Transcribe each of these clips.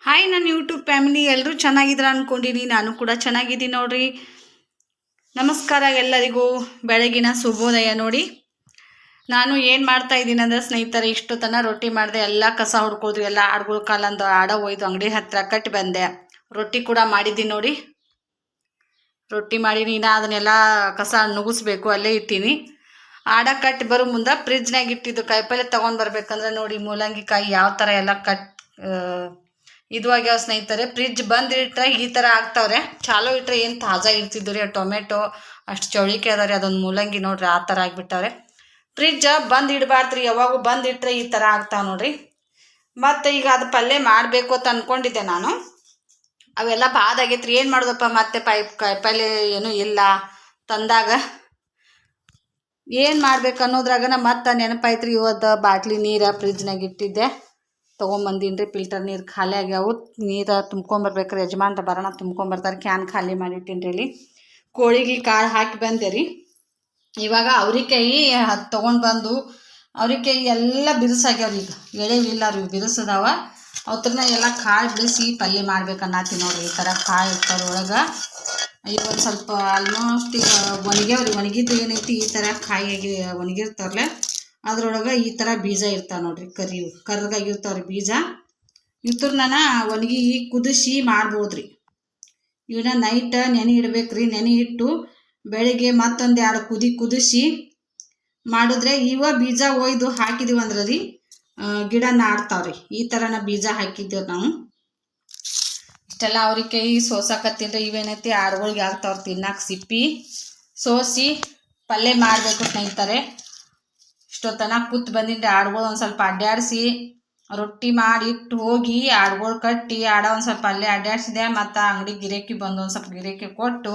Hi ನನ್ನ YouTube family ಎಲ್ಲರೂ ಚೆನ್ನಾಗಿದ್ರ ಅಂದ್ಕೊಂಡಿನಿ. ನಾನು ಕೂಡ ಚೆನ್ನಾಗಿದ್ದೀನಿ ನೋಡ್ರಿ. ನಮಸ್ಕಾರ ಎಲ್ಲರಿಗೂ, ಬೆಳಗಿನ ಶುಭೋದಯ. ನೋಡಿ ನಾನು ಏನು ಮಾಡ್ತಾ ಇದ್ದೀನಿ ಅಂದರೆ ಸ್ನೇಹಿತರೆ, ಇಷ್ಟು ತನ ರೊಟ್ಟಿ ಮಾಡಿದೆ, ಎಲ್ಲ ಕಸ ಹೊಡ್ಕೋದ್ರಿ, ಎಲ್ಲ ಆಡುಗಳ ಕಾಲಂದು ಆಡ ಹೋಯ್ತು, ಅಂಗಡಿ ಹತ್ರ ಕಟ್ಟಿ ಬಂದೆ. ರೊಟ್ಟಿ ಕೂಡ ಮಾಡಿದ್ದೀನಿ ನೋಡಿ. ರೊಟ್ಟಿ ಮಾಡೀನಿ, ನಾ ಅದನ್ನೆಲ್ಲ ಕಸ ನುಗ್ಗಿಸ್ಬೇಕು, ಅಲ್ಲೇ ಇಟ್ಟೀನಿ. ಆಡ ಕಟ್ಟಿ ಬರೋ ಮುಂದೆ ಫ್ರಿಜ್ನಾಗ ಇಟ್ಟಿದ್ದು ಕಾಯಿಪಲ್ಲೆ ತೊಗೊಂಡು ಬರ್ಬೇಕಂದ್ರೆ ನೋಡಿ, ಮೂಲಂಗಿ ಕಾಯಿ ಯಾವ ಥರ ಎಲ್ಲ ಇದು ಆಗ್ಯಾವ ಸ್ನೇಹಿತರೆ. ಫ್ರಿಜ್ ಬಂದು ಇಟ್ಟರೆ ಈ ಥರ ಆಗ್ತಾವ್ರೆ, ಚಾಲೋ ಇಟ್ಟರೆ ಏನು ತಾಜಾ ಇರ್ತಿದ್ದು ರೀ. ಟೊಮೆಟೊ ಅಷ್ಟು ಚೌಳಿಕೆ ಅದ ರೀ, ಅದೊಂದು ಮೂಲಂಗಿ ನೋಡ್ರಿ ಆ ಥರ ಆಗಿಬಿಟ್ಟವ್ರೆ. ಫ್ರಿಜ್ ಬಂದು ಇಡಬಾರ್ದು ರೀ, ಯಾವಾಗೂ ಬಂದು ಇಟ್ಟರೆ ಈ ಥರ ಆಗ್ತಾವೆ ನೋಡ್ರಿ. ಮತ್ತು ಈಗ ಅದು ಪಲ್ಯ ಮಾಡಬೇಕು ಅಂತ ಅಂದ್ಕೊಂಡಿದ್ದೆ ನಾನು. ಅವೆಲ್ಲ ಬಾದಾಗೈತ್ರಿ, ಏನು ಮಾಡೋದಪ್ಪ, ಮತ್ತೆ ಕಾಯಿಪಲ್ಲೆ ಏನೂ ಇಲ್ಲ ತಂದಾಗ ಏನು ಮಾಡ್ಬೇಕು ಅನ್ನೋದ್ರಾಗನ ಮತ್ತೆ ನೆನಪಾಯ್ತು ರೀ. ಇವತ್ತು ಬಾಟ್ಲಿ ನೀರು ಫ್ರಿಜ್ನಾಗ ಇಟ್ಟಿದ್ದೆ, ತೊಗೊಂಬಂದೀನಿ ರೀ. ಫಿಲ್ಟರ್ ನೀರು ಖಾಲಿ ಆಗ್ಯಾವು, ನೀರು ತುಂಬ್ಕೊಂಬರ್ಬೇಕ್ರಿ. ಯಜಮಾನ್ರ ಬರೋಣ ತುಂಬ್ಕೊಂಬರ್ತಾರೆ, ಕ್ಯಾನ್ ಖಾಲಿ ಮಾಡಿಟ್ಟಿನಿ ರೀ. ಇಲ್ಲಿ ಕೋಳಿಗೆ ಕಾಳು ಹಾಕಿ ಬಂದೆ ರೀ. ಇವಾಗ ಅವ್ರಿಕಾಯಿ ತೊಗೊಂಡು ಬಂದು, ಅವ್ರಿಕಾಯಿ ಎಲ್ಲ ಬಿರುಸಾಗ್ಯಾವ್ರಿ, ಈಗ ಎಳೆವಿಲ್ಲ ರೀ, ಬಿರುಸದಾವ. ಅವ್ರನ್ನ ಎಲ್ಲ ಕಾಳು ಬಿಡಿಸಿ ಪಲ್ಯ ಮಾಡ್ಬೇಕನ್ನತ್ತೀನಿ ನೋಡ್ರಿ. ಈ ಥರ ಕಾಳು ಇರ್ತಾವೆ ಒಳಗೆ, ಇವು ಒಂದು ಸ್ವಲ್ಪ ಆಲ್ಮೋಸ್ಟ್ ಈಗ ಒಣಗ್ಯಾವ್ರಿ. ಒಣಗಿದ್ದು ಏನೈತಿ, ಈ ಥರ ಕಾಯಿಯಾಗಿ ಒಣಗಿರ್ತಾರಲ್ಲ, ಅದ್ರೊಳಗೆ ಈ ಥರ ಬೀಜ ಇರ್ತಾವೆ ನೋಡ್ರಿ, ಕರ್ರಗಾಗಿರ್ತಾವ್ರಿ ಬೀಜ. ಇವ್ರನ್ನ ಒಣಗಿ ಕುದಿಸಿ ಮಾಡ್ಬೋದ್ರಿ. ಇವನ್ನ ನೈಟ್ ನೆನೆ ಇಡ್ಬೇಕ್ರಿ. ನೆನೆ ಇಟ್ಟು ಬೆಳಿಗ್ಗೆ ಮತ್ತೊಂದು 2 ಕುದಿಸಿ ಮಾಡಿದ್ರೆ ಇವ ಬೀಜ ಒಯ್ದು ಹಾಕಿದೀವಿ ಅಂದ್ರೆ ರೀ ಗಿಡ ನಾಡ್ತಾವ್ರಿ. ಈ ಥರನ ಬೀಜ ಹಾಕಿದ್ದೇವೆ ನಾವು. ಇಷ್ಟೆಲ್ಲ ಅವ್ರಿಕಾಯಿ ಸೋಸಾಕತ್ತೀನಿ. ಇವೇನೈತಿ ಆಡುಗಳಿಗೆ ಆಗ್ತಾವ್ರಿ ತಿನ್ನಕ್ಕೆ. ಸಿಪ್ಪಿ ಸೋಸಿ ಪಲ್ಯ ಮಾಡಬೇಕು ಸ್ನೇಹಿತರೆ. ಇಷ್ಟೊತ್ತನ ಕೂತ್ ಬಂದಿದ್ದೆ, ಆಡುಗಳು ಒಂದು ಸ್ವಲ್ಪ ಅಡ್ಡಾಡಿಸಿ ರೊಟ್ಟಿ ಮಾಡಿ ಇಟ್ಟು ಹೋಗಿ ಆಡುಗಳು ಕಟ್ಟಿ ಒಂದು ಸ್ವಲ್ಪ ಅಲ್ಲೇ ಅಡ್ಡಾಡಿಸಿದೆ. ಮತ್ತು ಅಂಗಡಿ ಗಿರಾಕಿ ಬಂದು ಒಂದು ಸ್ವಲ್ಪ ಗಿರಾಕಿ ಕೊಟ್ಟು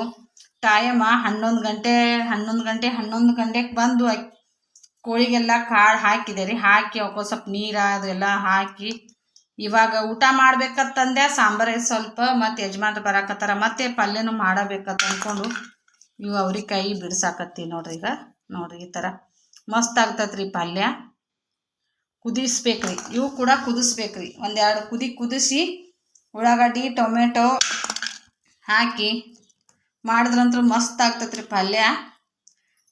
ಟೈಮ 11 ಗಂಟೆಗೆ ಬಂದು ಕೋಳಿಗೆಲ್ಲ ಕಾಳು ಹಾಕಿದೆ ರೀ. ಹಾಕಿ ಅವಕ್ಕೆ ಸ್ವಲ್ಪ ನೀರು ಅದೆಲ್ಲ ಹಾಕಿ ಇವಾಗ ಊಟ ಮಾಡ್ಬೇಕಂತಂದೆ. ಸಾಂಬಾರು ಸ್ವಲ್ಪ ಮತ್ತು ಯಜಮಾನ್ರು ಬರಾಕತ್ತಾರ, ಮತ್ತೆ ಪಲ್ಯನೂ ಮಾಡಬೇಕಂತ ಅಂದ್ಕೊಂಡು ಇವು ಅವ್ರಿಕಾಯಿ ಬಿಡ್ಸಾಕತ್ತೀವಿ ನೋಡ್ರಿ. ಈಗ ನೋಡ್ರಿ ಈ ಥರ ಮಸ್ತ್ ಆಗ್ತೈತ್ರಿ ಪಲ್ಯ. ಕುದಿಸ್ಬೇಕ್ರಿ, ಇವು ಕೂಡ ಕುದಿಸ್ಬೇಕ್ರಿ. 1-2 ಕುದಿಸಿ ಉಳ್ಳಾಗಡ್ಡಿ ಟೊಮೆಟೊ ಹಾಕಿ ಮಾಡಿದ್ರಂತೂ ಮಸ್ತ್ ಆಗ್ತೈತ್ರಿ ಪಲ್ಯ.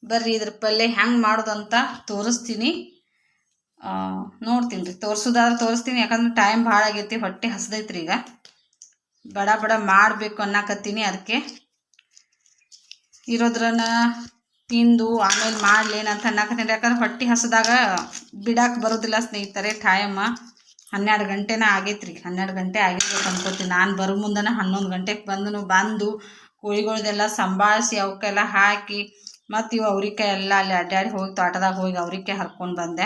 ಬರ್ರಿ ಇದ್ರ ಪಲ್ಯ ಹೆಂಗೆ ಮಾಡೋದಂತ ತೋರಿಸ್ತೀನಿ. ನೋಡ್ತೀನಿ ರೀ, ತೋರಿಸೋದಾದ್ರೆ ತೋರಿಸ್ತೀನಿ. ಯಾಕಂದ್ರೆ ಟೈಮ್ ಭಾಳ ಆಗೈತಿ, ಹೊಟ್ಟೆ ಹಸ್ದೈತ್ರಿ. ಈಗ ಬಡ ಬಡ ಮಾಡಬೇಕು ಅನ್ನಕತ್ತೀನಿ. ಅದಕ್ಕೆ ಇರೋದ್ರನ್ನ ತಿಂದು ಆಮೇಲೆ ಮಾಡ್ಲೇನಂತ ಅನ್ನಕತ್ತೀನಿ. ಯಾಕಂದ್ರೆ ಹೊಟ್ಟೆ ಹಸ್ದಾಗ ಬಿಡಕ್ಕೆ ಬರೋದಿಲ್ಲ ಸ್ನೇಹಿತರೆ. ಟೈಮ್ 12 ಗಂಟೆನ ಆಗೈತ್ರಿ. 12 ಗಂಟೆ ಆಗಿರ್ಬೇಕು ಅನ್ಕೋತೀನಿ. ನಾನು ಬರೋ ಮುಂದನ 11 ಗಂಟೆಗೆ ಬಂದು ಕೋಳಿಗಳ್ದೆಲ್ಲ ಸಂಭಾಳಿಸಿ ಅವಕ್ಕೆಲ್ಲ ಹಾಕಿ ಮತ್ತು ಇವು ಅವ್ರಿಕಾಯಿ ಎಲ್ಲ ಅಲ್ಲಿ ಅಡ್ಡಾಡಿ ಹೋಗಿ ತೋಟದಾಗ ಹೋಗಿ ಅವ್ರಿಕಾಯಿ ಹರ್ಕೊಂಡು ಬಂದೆ.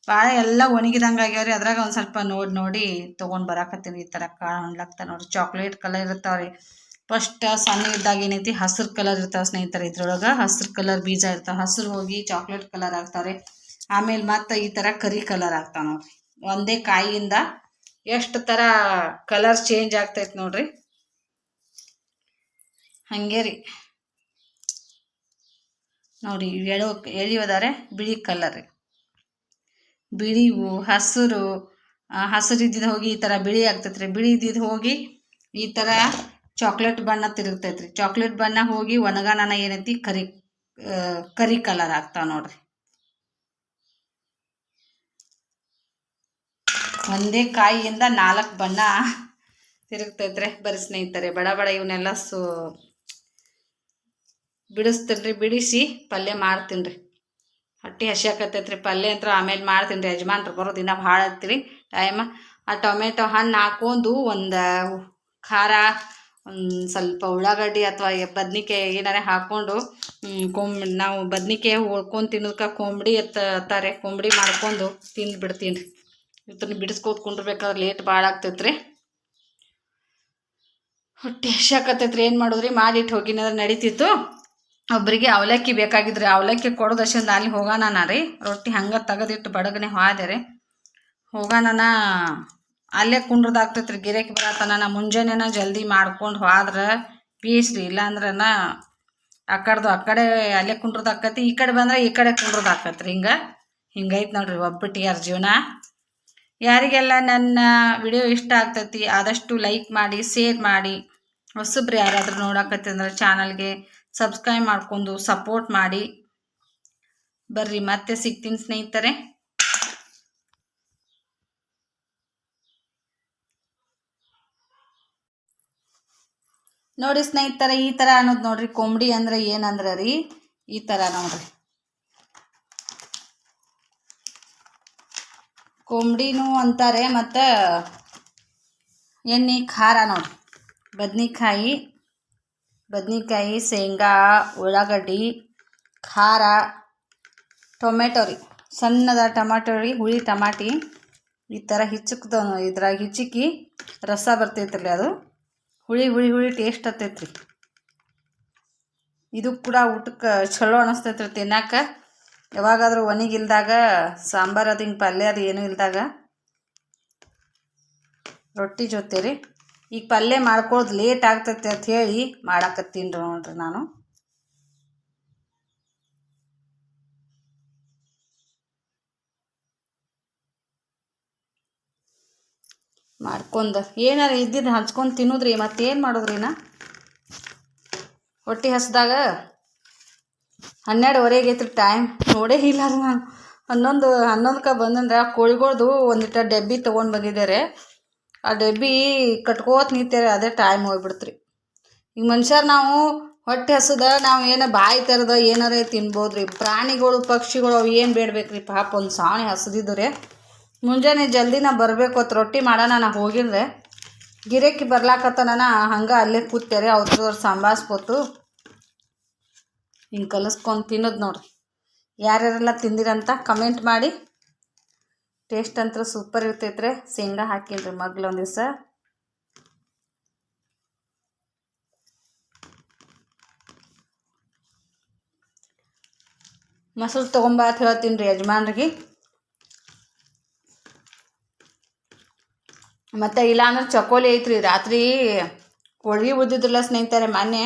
ಭಾಳ ಎಲ್ಲ ಒಣಗಿದಂಗೆ ಆಗ್ಯಾವ್ರಿ. ಅದ್ರಾಗ ಒಂದು ಸ್ವಲ್ಪ ನೋಡಿ ತೊಗೊಂಡು ಬರಾಕತ್ತೀನಿ. ಈ ಥರ ಕಾಳು ಹೊಣ್ಲಾಗ್ತಾ ನೋಡ್ರಿ. ಚಾಕ್ಲೇಟ್ ಕಲರ್ ಇರ್ತಾವ್ರಿ. ಫಸ್ಟ್ ಸಣ್ಣ ಇದ್ದಾಗ ಏನೈತಿ ಹಸಿರು ಕಲರ್ ಇರ್ತಾವೆ ಸ್ನೇಹಿತರೆ. ಇದ್ರೊಳಗೆ ಹಸಿರು ಕಲರ್ ಬೀಜ ಇರ್ತಾವೆ. ಹಸಿರು ಹೋಗಿ ಚಾಕ್ಲೇಟ್ ಕಲರ್ ಆಗ್ತಾವ್ರಿ. ಆಮೇಲೆ ಮತ್ತು ಈ ಥರ ಕರಿ ಕಲರ್ ಆಗ್ತಾವೆ ನೋಡ್ರಿ. ಒಂದೇ ಕಾಯಿಯಿಂದ ಎಷ್ಟು ಥರ ಕಲರ್ ಚೇಂಜ್ ಆಗ್ತೈತೆ ನೋಡ್ರಿ. ಹಾಗೆ ರೀ ನೋಡಿ, ಎಳಿಯೋದಾರೆ ಬಿಳಿ ಕಲರ್, ಬಿಳಿವು ಹಸಿರು ಇದ್ದಿದ್ದು ಹೋಗಿ ಈ ಥರ ಬಿಳಿ ಆಗ್ತೈತ್ರಿ. ಬಿಳಿ ಇದ್ದಿದ್ದು ಹೋಗಿ ಈ ಥರ ಚಾಕ್ಲೇಟ್ ಬಣ್ಣ ತಿರುಗ್ತೈತ್ರಿ. ಚಾಕ್ಲೇಟ್ ಬಣ್ಣ ಹೋಗಿ ಒಣಗಾನ ಏನೈತಿ ಕರಿ ಕಲರ್ ಆಗ್ತಾವ ನೋಡ್ರಿ. ಒಂದೇ ಕಾಯಿಯಿಂದ 4 ಬಣ್ಣ ತಿರುಗ್ತೈತ್ರಿ. ಬರೀ ಸ್ನೇಹಿತರೆ, ಬಡ ಇವನ್ನೆಲ್ಲ ಬಿಡಿಸ್ತೀನಿ ರೀ. ಬಿಡಿಸಿ ಪಲ್ಯ ಮಾಡ್ತೀನಿ ರೀ. ಹೊಟ್ಟೆ ಹಸಿಯಾಕತ್ತೈತ್ರಿ. ಪಲ್ಯ ಅಂತ ಆಮೇಲೆ ಮಾಡ್ತೀನಿ ರೀ. ಯಜಮಾನ್ರು ಬರೋ ದಿನ ಭಾಳ ಹತ್ತೀರಿ ಟೈಮ್. ಆ ಟೊಮೆಟೊ ಹಣ್ಣು ಹಾಕೊಂಡು ಒಂದು ಖಾರ, ಒಂದು ಸ್ವಲ್ಪ ಉಳ್ಳಾಗಡ್ಡಿ ಅಥವಾ ಬದ್ನಿಕಾಯಿ ಏನಾರೇ ಹಾಕ್ಕೊಂಡು ನಾವು ಬದ್ನಿಕಾಯಿ ಹೊಳ್ಕೊಂಡು ತಿನ್ನೋದಕ್ಕೆ ಕೊಂಬಡಿ ಅತ್ತಾರೆ. ಕೊಂಬಡಿ ಮಾಡ್ಕೊಂಡು ತಿಂದು ಬಿಡ್ತೀನಿ ರೀ. ಇವತ್ತನ್ನು ಬಿಡಿಸ್ಕೋತ ಕುಂಡ್ರಬೇಕಾದ್ರೆ ಲೇಟ್ ಭಾಳ ಆಗ್ತೈತ್ರಿ. ಹೊಟ್ಟೆ ಹಸಿಯಾಕತ್ತೈತ್ರಿ. ಏನು ಮಾಡೋದ್ರಿ, ಮಾಡಿಟ್ಟು ಹೋಗಿನಂದ್ರೆ ನಡೀತಿತ್ತು. ಒಬ್ಬರಿಗೆ ಅವಲಕ್ಕಿ ಬೇಕಾಗಿದ್ರಿ. ಅವಲಕ್ಕಿ ಕೊಡೋದಷ್ಟೊಂದು ಅಲ್ಲಿ ಹೋಗೋಣ ರೀ. ರೊಟ್ಟಿ ಹಂಗೆ ತೆಗೆದಿಟ್ಟು ಬಡಗನೆ ಹೋದೆ ರೀ. ಹೋಗೋಣ ಅಲ್ಲೇ ಕುಂಡ್ರದಾಗ್ತೈತ್ರಿ. ಗಿರಾಕಿ ಬರತನ ಮುಂಜಾನೆನ ಜಲ್ದಿ ಮಾಡ್ಕೊಂಡು ಹೋದ್ರೆ ಪೀಸ್ ರೀ. ಇಲ್ಲಾಂದ್ರನ ಆ ಕಡೆ ಅಲ್ಲೇ ಕುಂಡ್ರದಾಕತಿ. ಈ ಕಡೆ ಬಂದ್ರೆ ಈ ಕಡೆ ಕುಂಡ್ರದಾಕತ್ರಿ. ಹಿಂಗೈತೆ ನೋಡ್ರಿ ಒಬ್ಬಟ್ಟಿಯಾರ ಜೀವನ. ಯಾರಿಗೆಲ್ಲ ನನ್ನ ವಿಡಿಯೋ ಇಷ್ಟ ಆಗ್ತೈತಿ ಆದಷ್ಟು ಲೈಕ್ ಮಾಡಿ, ಶೇರ್ ಮಾಡಿ. ಹೊಸಬ್ರು ಯಾರಾದರೂ ನೋಡಕತ್ತಂದ್ರೆ ಚಾನಲ್ಗೆ ಸಬ್ಸ್ಕ್ರೈಬ್ ಮಾಡ್ಕೊಂಡು ಸಪೋರ್ಟ್ ಮಾಡಿ. ಬರ್ರಿ ಮತ್ತೆ ಸಿಗ್ತೀನಿ ಸ್ನೇಹಿತರೆ. ನೋಡಿ ಸ್ನೇಹಿತರೆ, ಈ ಥರ ಅನ್ನೋದು ನೋಡ್ರಿ. ಕೊಂಬಡಿ ಅಂದ್ರೆ ಏನಂದ್ರೆ ರೀ ಈ ಥರ ನೋಡ್ರಿ. ಕೊಂಬಡಿನೂ ಅಂತಾರೆ ಮತ್ತು ಎಣ್ಣೆ ಖಾರ ನೋಡ್ರಿ. ಬದ್ನಿಕಾಯಿ, ಶೇಂಗಾ, ಉಳ್ಳಾಗಡ್ಡಿ, ಖಾರ, ಟೊಮೆಟೊ ರೀ, ಸಣ್ಣದ ಟೊಮೆಟೊ ರೀ, ಹುಳಿ ಟಮಾಟಿ ಈ ಥರ ಇದ್ರಾಗ ಹಿಚ್ಚಿ ರಸ ಬರ್ತೈತ್ರಿ. ಅದು ಹುಳಿ ಟೇಸ್ಟ್ ಹತ್ತೈತ್ರಿ. ಇದು ಕೂಡ ಊಟಕ್ಕೆ ಚಲೋ ಅನಿಸ್ತೈತ್ರಿ ತಿನ್ನಾಕ. ಯಾವಾಗಾದ್ರೂ ಒಣಗಿಲ್ದಾಗ ಸಾಂಬಾರು ಅದು ಹಿಂಗೆ ಪಲ್ಯ ಅದು ಏನೂ ಇಲ್ದಾಗ ರೊಟ್ಟಿ ಜೊತೆ ರೀ. ಈಗ ಪಲ್ಯ ಮಾಡ್ಕೊಳ್ಳೋದು ಲೇಟ್ ಆಗ್ತೈತೆ ಅಂತ ಹೇಳಿ ಮಾಡಾಕತ್ತೀನಿ ನೋಡ್ರಿ. ನಾನು ಮಾಡ್ಕೊಂಡು ಏನಾರು ಇದ್ದಿದ್ದು ಹಂಚ್ಕೊಂಡು ತಿನ್ನೋದ್ರಿ. ಮತ್ತೇನು ಮಾಡೋದ್ರಿ? ಹೊಟ್ಟೆ ಹಸ್ದಾಗ 12:15 ಐತ್ರಿ ಟೈಮ್. ನೋಡೇ ಇಲ್ಲ ರೀ ನಾನು. 11ಕ್ಕೆ ಬಂದಂದ್ರೆ ಕೋಳಿಗಳ್ದು ಒಂದಿಟ್ಟ ಡಬ್ಬಿ ತೊಗೊಂಡು ಬಂದಿದ್ದಾರೆ. ಆ ಡಬ್ಬಿ ಕಟ್ಕೋತ ನಿಂತೇವೆ, ಅದೇ ಟೈಮ್ ಹೋಗ್ಬಿಡ್ತ್ರಿ. ಈಗ ಮನುಷ್ಯರು ನಾವು ಹೊಟ್ಟೆ ಹಸದ ನಾವು ಏನೋ ಬಾಯಿ ತೆರೆದ ಏನಾರೇ ತಿನ್ಬೋದ್ರಿ. ಪ್ರಾಣಿಗಳು ಪಕ್ಷಿಗಳು ಅವು ಏನು ಬೇಡಬೇಕ್ರಿ ಪಾಪ. ಒಂದು ಸಾವಣಿ ಹಸದಿದ್ದು ರೀ. ಮುಂಜಾನೆ ಜಲ್ದಿನ ಬರಬೇಕು ಅಂತ ರೊಟ್ಟಿ ಮಾಡೋಣ. ನಾ ಹೋಗಿದ್ರೆ ಗಿರಾಕಿ ಬರ್ಲಾಕತ್ತಾನ, ಹಂಗೆ ಅಲ್ಲೇ ಕೂತ್ತಾರೆ. ಅವ್ರದ್ದು ಸಂಭಾಳಿಸ್ಬೋದು ಹಿಂಗೆ ಕಲಿಸ್ಕೊಂಡು ತಿನ್ನೋದು ನೋಡ್ರಿ. ಯಾರ್ಯಾರೆಲ್ಲ ತಿಂದಿರಂತ ಕಮೆಂಟ್ ಮಾಡಿ. ಟೇಸ್ಟ್ ಅಂತೂ ಸೂಪರ್ ಇರ್ತೈತ್ರಿ. ಶೇಂಗಾ ಹಾಕಿನ್ರಿ ಮಗ್ಲೊಂದು ದಿವಸ. ಮೊಸರು ತೊಗೊಂಬ ಅಂತ ಹೇಳ್ತೀನಿ ರೀ ಯಜಮಾನ್ರಿಗೆ. ಮತ್ತು ಇಲ್ಲಾಂದ್ರೆ ಚಕೋಲಿ ಐತ್ರಿ. ರಾತ್ರಿ ಹೋಳ್ಗೆ ಉದ್ದಿದ್ರಲ್ಲ ಸ್ನೇಹಿತರೆ, ಮೊನ್ನೆ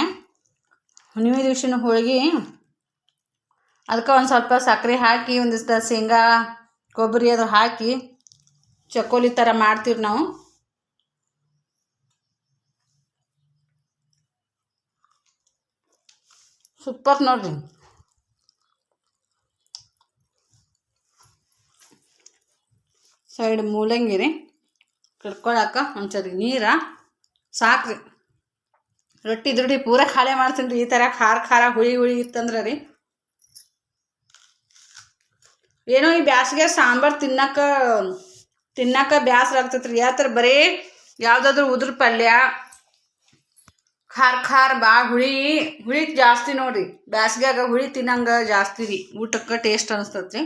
ಹುಣ್ಣಿಮೆ ದಿವ್ಸನೂ ಹೋಳ್ಗೆ. ಅದಕ್ಕೆ ಒಂದು ಸ್ವಲ್ಪ ಸಕ್ಕರೆ ಹಾಕಿ ಒಂದಿಷ್ಟು ಶೇಂಗಾ ಕೊಬ್ಬರಿ ಅದು ಹಾಕಿ ಚಕೋಲಿ ಥರ ಮಾಡ್ತೀವಿ ನಾವು. ಸೂಪರ್ ನೋಡ್ರಿ. ಸೈಡ್ ಮೂಲಂಗಿ ರೀ, ಕಡ್ಕೊಳಕ್ಕೆ ಒಂದ್ಸರಿ ನೀರ ಸಾಕ್ರಿ. ರೊಟ್ಟಿ ದುಡ್ಡಿ ಪೂರ ಖಾಲಿ ಮಾಡ್ತೀನಿ ರೀ. ಈ ಥರ ಖಾರ ಹುಳಿ ಇತ್ತಂದ್ರೆ ರೀ ಏನೋ ಈ ಬ್ಯಾಸಿಗೆ ಸಾಂಬಾರು ತಿನ್ನಕ ಬ್ಯಾಸರ ಆಗ್ತೈತೆ ರೀ. ಯಾವ ಥರ ಬರೀ ಯಾವುದಾದ್ರೂ ಉದ್ರ ಪಲ್ಯ ಖಾರ ಭಾಳ ಹುಳಿ ಜಾಸ್ತಿ ನೋಡಿರಿ. ಬ್ಯಾಸಿಗ್ಯಾಗ ಹುಳಿ ತಿನ್ನಂಗೆ ಜಾಸ್ತಿ ರೀ. ಊಟಕ್ಕೆ ಟೇಸ್ಟ್ ಅನಿಸ್ತೈತೆ ರೀ.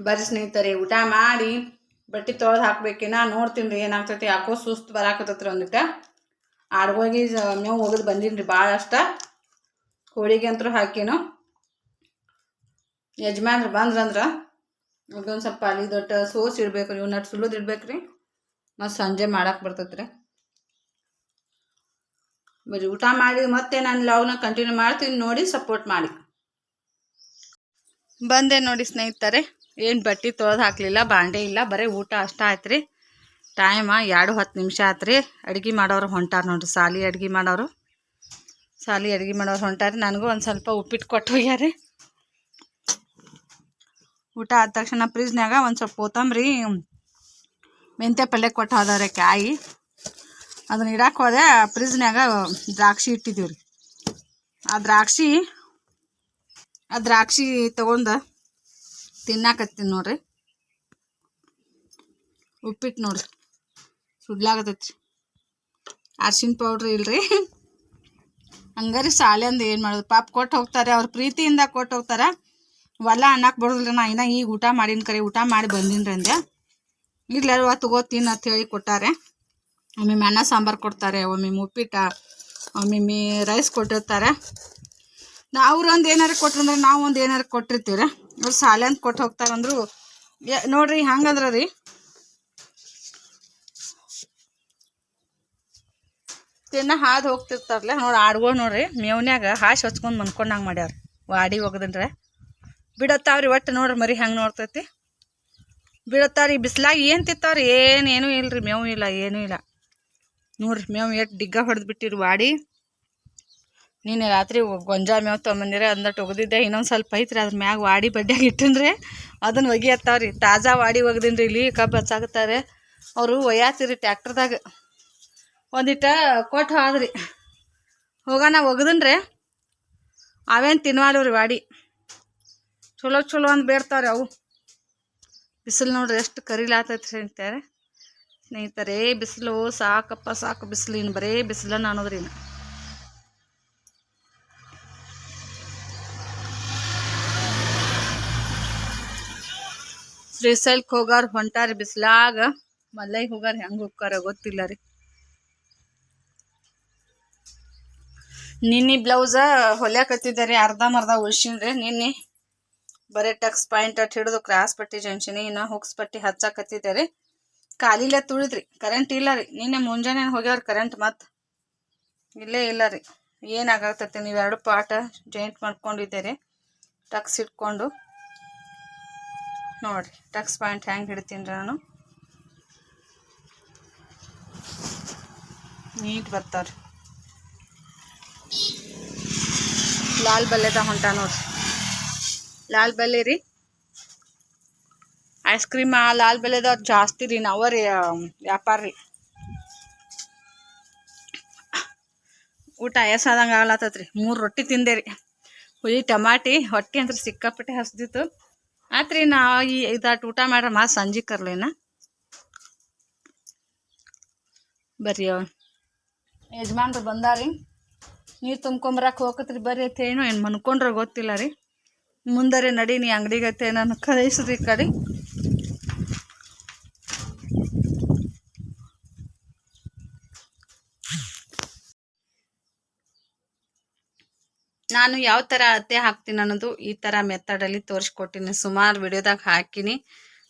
ಬರ್ರಿ ಸ್ನೇಹಿತರೆ, ಊಟ ಮಾಡಿ ಬಟ್ಟೆ ತೊಳೆದು ಹಾಕ್ಬೇಕೇನ ನೋಡ್ತೀನಿ ರೀ ಏನಾಗ್ತೈತಿ. ಯಾಕೋ ಸುಸ್ತು ಬರಾಕತ್ತೈತ್ರಿ. ಒಂದಿಟ್ಟ ಆಡ್ಗೋಗಿ ಮೇವು ಹೋಗೋದು ಬಂದೀನಿ ರೀ ಭಾಳ ಅಷ್ಟ. ಕೋಳಿಗೆ ಅಂತೂ ಹಾಕೇನು. ಯಜಮಾನ್ರು ಬಂದ್ರಂದ್ರೆ ಅದೊಂದು ಸ್ವಲ್ಪ ಅಲ್ಲಿ ದೊಡ್ಡ ಸೋಸ್ ಇಡ್ಬೇಕು ರೀ. ನಟ್ಟು ಸುಳ್ಳೋದು ಇಡ್ಬೇಕು ರೀ. ಮತ್ತು ಸಂಜೆ ಮಾಡಕ್ಕೆ ಬರ್ತೈತೆ ರೀ. ಬರೀ ಊಟ ಮಾಡಿ ಮತ್ತೆ ನಾನು ಲಾಗ್ನ ಕಂಟಿನ್ಯೂ ಮಾಡ್ತೀನಿ. ನೋಡಿ ಸಪೋರ್ಟ್ ಮಾಡಿ. ಬಂದೆ ನೋಡಿ ಸ್ನೇಹಿತರೆ, ಏನು ಬಟ್ಟೆ ತೊಳೆದು ಹಾಕಲಿಲ್ಲ, ಬಾಂಡೆ ಇಲ್ಲ, ಬರೀ ಊಟ ಅಷ್ಟ ಆಯ್ತು ರೀ. ಟೈಮ 2:10 ಆಯ್ತು ರೀ. ಅಡುಗೆ ಮಾಡೋರು ಹೊಂಟಾರ ನೋಡಿರಿ. ಸಾಲಿ ಅಡುಗೆ ಮಾಡೋರು ಹೊಂಟಾರಿ. ನನಗೂ ಒಂದು ಸ್ವಲ್ಪ ಉಪ್ಪಿಟ್ಟು ಕೊಟ್ಟು ಹೋಗ್ಯಾರಿ. ಊಟ ಆದ ತಕ್ಷಣ ಫ್ರಿಜ್ನಾಗ ಒಂದು ಸ್ವಲ್ಪ ಕೊತ್ತಂಬರಿ ಮೆಂತ್ಯ ಪಲ್ಯ ಕೊಟ್ಟು ಹೋದವ್ರೆ ಕಾಯಿ. ಅದನ್ನ ಇಡಕ್ಕೆ ಹೋದೆ. ಫ್ರಿಜ್ನಾಗ ದ್ರಾಕ್ಷಿ ಇಟ್ಟಿದ್ದೀವಿ ರೀ. ಆ ದ್ರಾಕ್ಷಿ ತೊಗೊಂಡು ತಿನ್ನಾಕತ್ತೀನಿ ನೋಡ್ರಿ. ಉಪ್ಪಿಟ್ಟು ನೋಡ್ರಿ ಸುಡ್ಲಾಗತೈತಿ. ಅರ್ಶಿನ ಪೌಡ್ರ್ ಇಲ್ರಿ. ಹಂಗಾರಿ ಸಾಲೆಂದು ಏನು ಮಾಡೋದು, ಪಾಪ ಕೊಟ್ಟು ಹೋಗ್ತಾರೆ. ಅವ್ರ ಪ್ರೀತಿಯಿಂದ ಕೊಟ್ಟು ಹೋಗ್ತಾರೆ. ಒಲ್ಲ ಅನ್ನಕ್ಕೆ ಬರೋದಿಲ್ಲ. ನಾ ಇನ್ನೂ ಈಗ ಊಟ ಮಾಡೀನಿ, ಕರೆ ಊಟ ಮಾಡಿ ಬಂದೀನಿ ರೀ ಅಂದೆ. ಇರ್ಲಾರ ತಗೋತೀನಿ ಅಂತ ಹೇಳಿ ಕೊಟ್ಟಾರೆ. ಒಮ್ಮೆ ಅನ್ನ ಸಾಂಬಾರು ಕೊಡ್ತಾರೆ, ಒಮ್ಮೆ ಉಪ್ಪಿಟ್ಟು, ಒಮ್ಮೆ ರೈಸ್ ಕೊಟ್ಟಿರ್ತಾರೆ. ಅವ್ರೊಂದು ಏನಾರು ಕೊಟ್ರಂದ್ರೆ ನಾವು ಒಂದು ಏನಾರು ಕೊಟ್ಟಿರ್ತೀವಿ. ಅವ್ರು ಸಾಲೆ ಅಂತ ಕೊಟ್ಟು ಹೋಗ್ತಾರಂದ್ರು ನೋಡ್ರಿ. ಹಂಗಂದ್ರೆ ರೀ ತಿನ್ನ ಹಾದು ಹೋಗ್ತಿರ್ತಾರಲ್ಲ ನೋಡಿ. ಆಡ್ಗಳು ನೋಡ್ರಿ ಮೇವ್ನ್ಯಾಗ ಹಾಸಿ ಹೊಚ್ಕೊಂಡು ಮನ್ಕೊಂಡಂಗೆ ಮಾಡ್ಯಾರ. ವಾಡಿ ಒಗದನ್ರೆ ಬಿಡತ್ತಾವ್ರಿ. ಒಟ್ಟು ನೋಡ್ರಿ ಮರಿ ಹೆಂಗೆ ನೋಡ್ತೈತಿ ಬಿಡತ್ತಾವ್ರಿ. ಬಿಸ್ಲಾಗ ಏನು ತಿಂತಾವ್ರಿ? ಏನೂ ಇಲ್ರಿ, ಮೇವು ಇಲ್ಲ, ಏನೂ ಇಲ್ಲ ನೋಡ್ರಿ. ಮೇವು ಎಷ್ಟು ಡಿಗ್ಗ ಹೊಡೆದು ಬಿಟ್ಟಿರಿ ವಾಡಿ. ನೀನು ರಾತ್ರಿ ಗೊಂಜಾಳ ಮೇವು ತೊಗೊಂಬಂದಿರ ಅಂದಟ್ಟು ಒಗದಿದ್ದೆ. ಇನ್ನೊಂದು ಸ್ವಲ್ಪ ಐತ್ರಿ, ಅದ್ರ ಮ್ಯಾಗ ವಾಡಿ ಬಡ್ಡ್ಯಾಗ ಇಟ್ಟನ್ರಿ ಅದನ್ನು ಒಗಿಯತ್ತಾವ್ರಿ. ತಾಜಾ ವಾಡಿ ಒಗದಿನ್ರಿ. ಇಲ್ಲಿ ಕಬ್ಬು ಹಚ್ಚಾಕತ್ತಾರೆ ಅವರು. ಒಯ್ಯಾತಿರಿ ಟ್ಯಾಕ್ಟ್ರದಾಗ. ಒಂದಿಟ ಕೊಟ್ಟು ಹೋದ್ರಿ ಹೋಗೋಣ ಒಗದನ್ರಿ. ಅವೇನು ತಿನ್ವಾಳವ್ರಿ ವಾಡಿ. ಚಲೋ ಚಲೋ ಅಂದ್ ಬೇಡ್ತಾವ್ರಿ ಅವು. ಬಿಸಿಲು ನೋಡ್ರಿ ಎಷ್ಟು ಕರಿಲಾತೈತ್ರಿ ಅಂತಾರೆ ಸ್ನೇಹಿತರೆ. ಬಿಸಿಲು ಸಾಕಪ್ಪ ಸಾಕು. ಬಿಸಿಲು ಇನ್ನು ಬರೇ ಬಿಸಿಲನ್ನ ಅನ್ನೋದ್ರಿ. ಇನ್ನು ಶ್ರೀಶೈಲಕ್ಕೆ ಹೋಗಾರ ಹೊಂಟಾರಿ ಬಿಸಿಲಾಗ. ಮಲ್ಲೈಗೆ ಹೋಗಾರ ಹೆಂಗೆ ಹೋಗಾರ ಗೊತ್ತಿಲ್ಲ ರೀ. ನಿನ್ನೆ ಬ್ಲೌಸ ಹೊಲ್ಯಾಕತ್ತಿದ್ದಾರೆ, ಅರ್ಧಂಬರ್ಧ ಉಳ್ಸಿನ್ರಿ. ನಿನ್ನೆ ಬರೀ ಟಕ್ಸ್ ಪಾಯಿಂಟ್ ಅಟ್ ಹಿಡಿದು ಕ್ರಾಸ್ ಪಟ್ಟಿ ಜಂಕ್ಷನಿ ಇನ್ನು ಹುಕ್ಸ್ ಪಟ್ಟಿ ಹಚ್ಚಾಕತ್ತಿದ್ದಾರೆ. ಕಾಲಿಲ್ಲ ತುಳಿದ್ರಿ. ಕರೆಂಟ್ ಇಲ್ಲ ರೀ. ನಿನ್ನೆ ಮುಂಜಾನೆ ಹೋಗ್ಯಾವ್ರಿ ಕರೆಂಟ್. ಮತ್ತು ಇಲ್ಲೇ ಇಲ್ಲ ರೀ. ಏನಾಗತ್ತೈತಿ, ನೀವು 2 ಪಾಟ ಜಾಯಿಂಟ್ ಮಾಡ್ಕೊಂಡಿದ್ದೀರಿ ಟಕ್ಸ್ ಇಟ್ಕೊಂಡು. ನೋಡಿರಿ ಟಕ್ಸ್ ಪಾಯಿಂಟ್ ಹೆಂಗೆ ಹಿಡ್ತೀನಿ ರೀ ನಾನು. ನೀಟ್ ಬರ್ತಾವ್ರಿ. ಲಾಲ್ ಬಲ್ಲೆದ ಹೊಂಟ ನೋಡ್ರಿ. ಲಾಲ್ ಬಲ್ಲೆ ರೀ. ಐಸ್ ಕ್ರೀಮ್ ಲಾಲ್ ಬಲ್ಲೆದ ಜಾಸ್ತಿ ರೀ. ನಾವ ರೀ ವ್ಯಾಪಾರ ರೀ. ಊಟ ಆಯಾಸಾದಂಗೆ ಆಗ್ಲತ್ತತ್ರಿ. 3 ರೊಟ್ಟಿ ತಿಂದೆ ರೀ. ಹುಳಿ ಟಮಾಟಿ ಹೊಟ್ಟೆ ಅಂದ್ರೆ ಸಿಕ್ಕಾಪಟ್ಟೆ ಹಸ್ದಿತ್ತು. ಆತ್ರಿ ನಾ ಇದಾಟ್ ಊಟ ಮಾಡ್ರ ಮಾತು ಸಂಜೆ ಕರ್ಲೇನ ಬರ್ರಿ. ಯಜಮಾನ್ರು ಬಂದಾರಿ. ನೀರು ತುಂಬ್ಕೊಂಬರಕ್ಕೆ ಹೋಗತ್ರಿ. ಬರ್ರಿ ಐತೇನೋ ಏನು ಮನ್ಕೊಂಡ್ರೆ ಗೊತ್ತಿಲ್ಲ ರೀ. ಮುಂದರೆ ನಡೀನಿ ಅಂಗಡಿಗತ್ತೆ ನಾನು ಕಳಿಸ್ರಿ ಕಡೆ. ನಾನು ಯಾವ ಥರ ಅಳತೆ ಹಾಕ್ತೀನಿ ಅನ್ನೋದು ಈ ಥರ ಮೆಥಡಲ್ಲಿ ತೋರಿಸ್ಕೊಟ್ಟಿನಿ. ಸುಮಾರು ವಿಡಿಯೋದಾಗ ಹಾಕಿನಿ.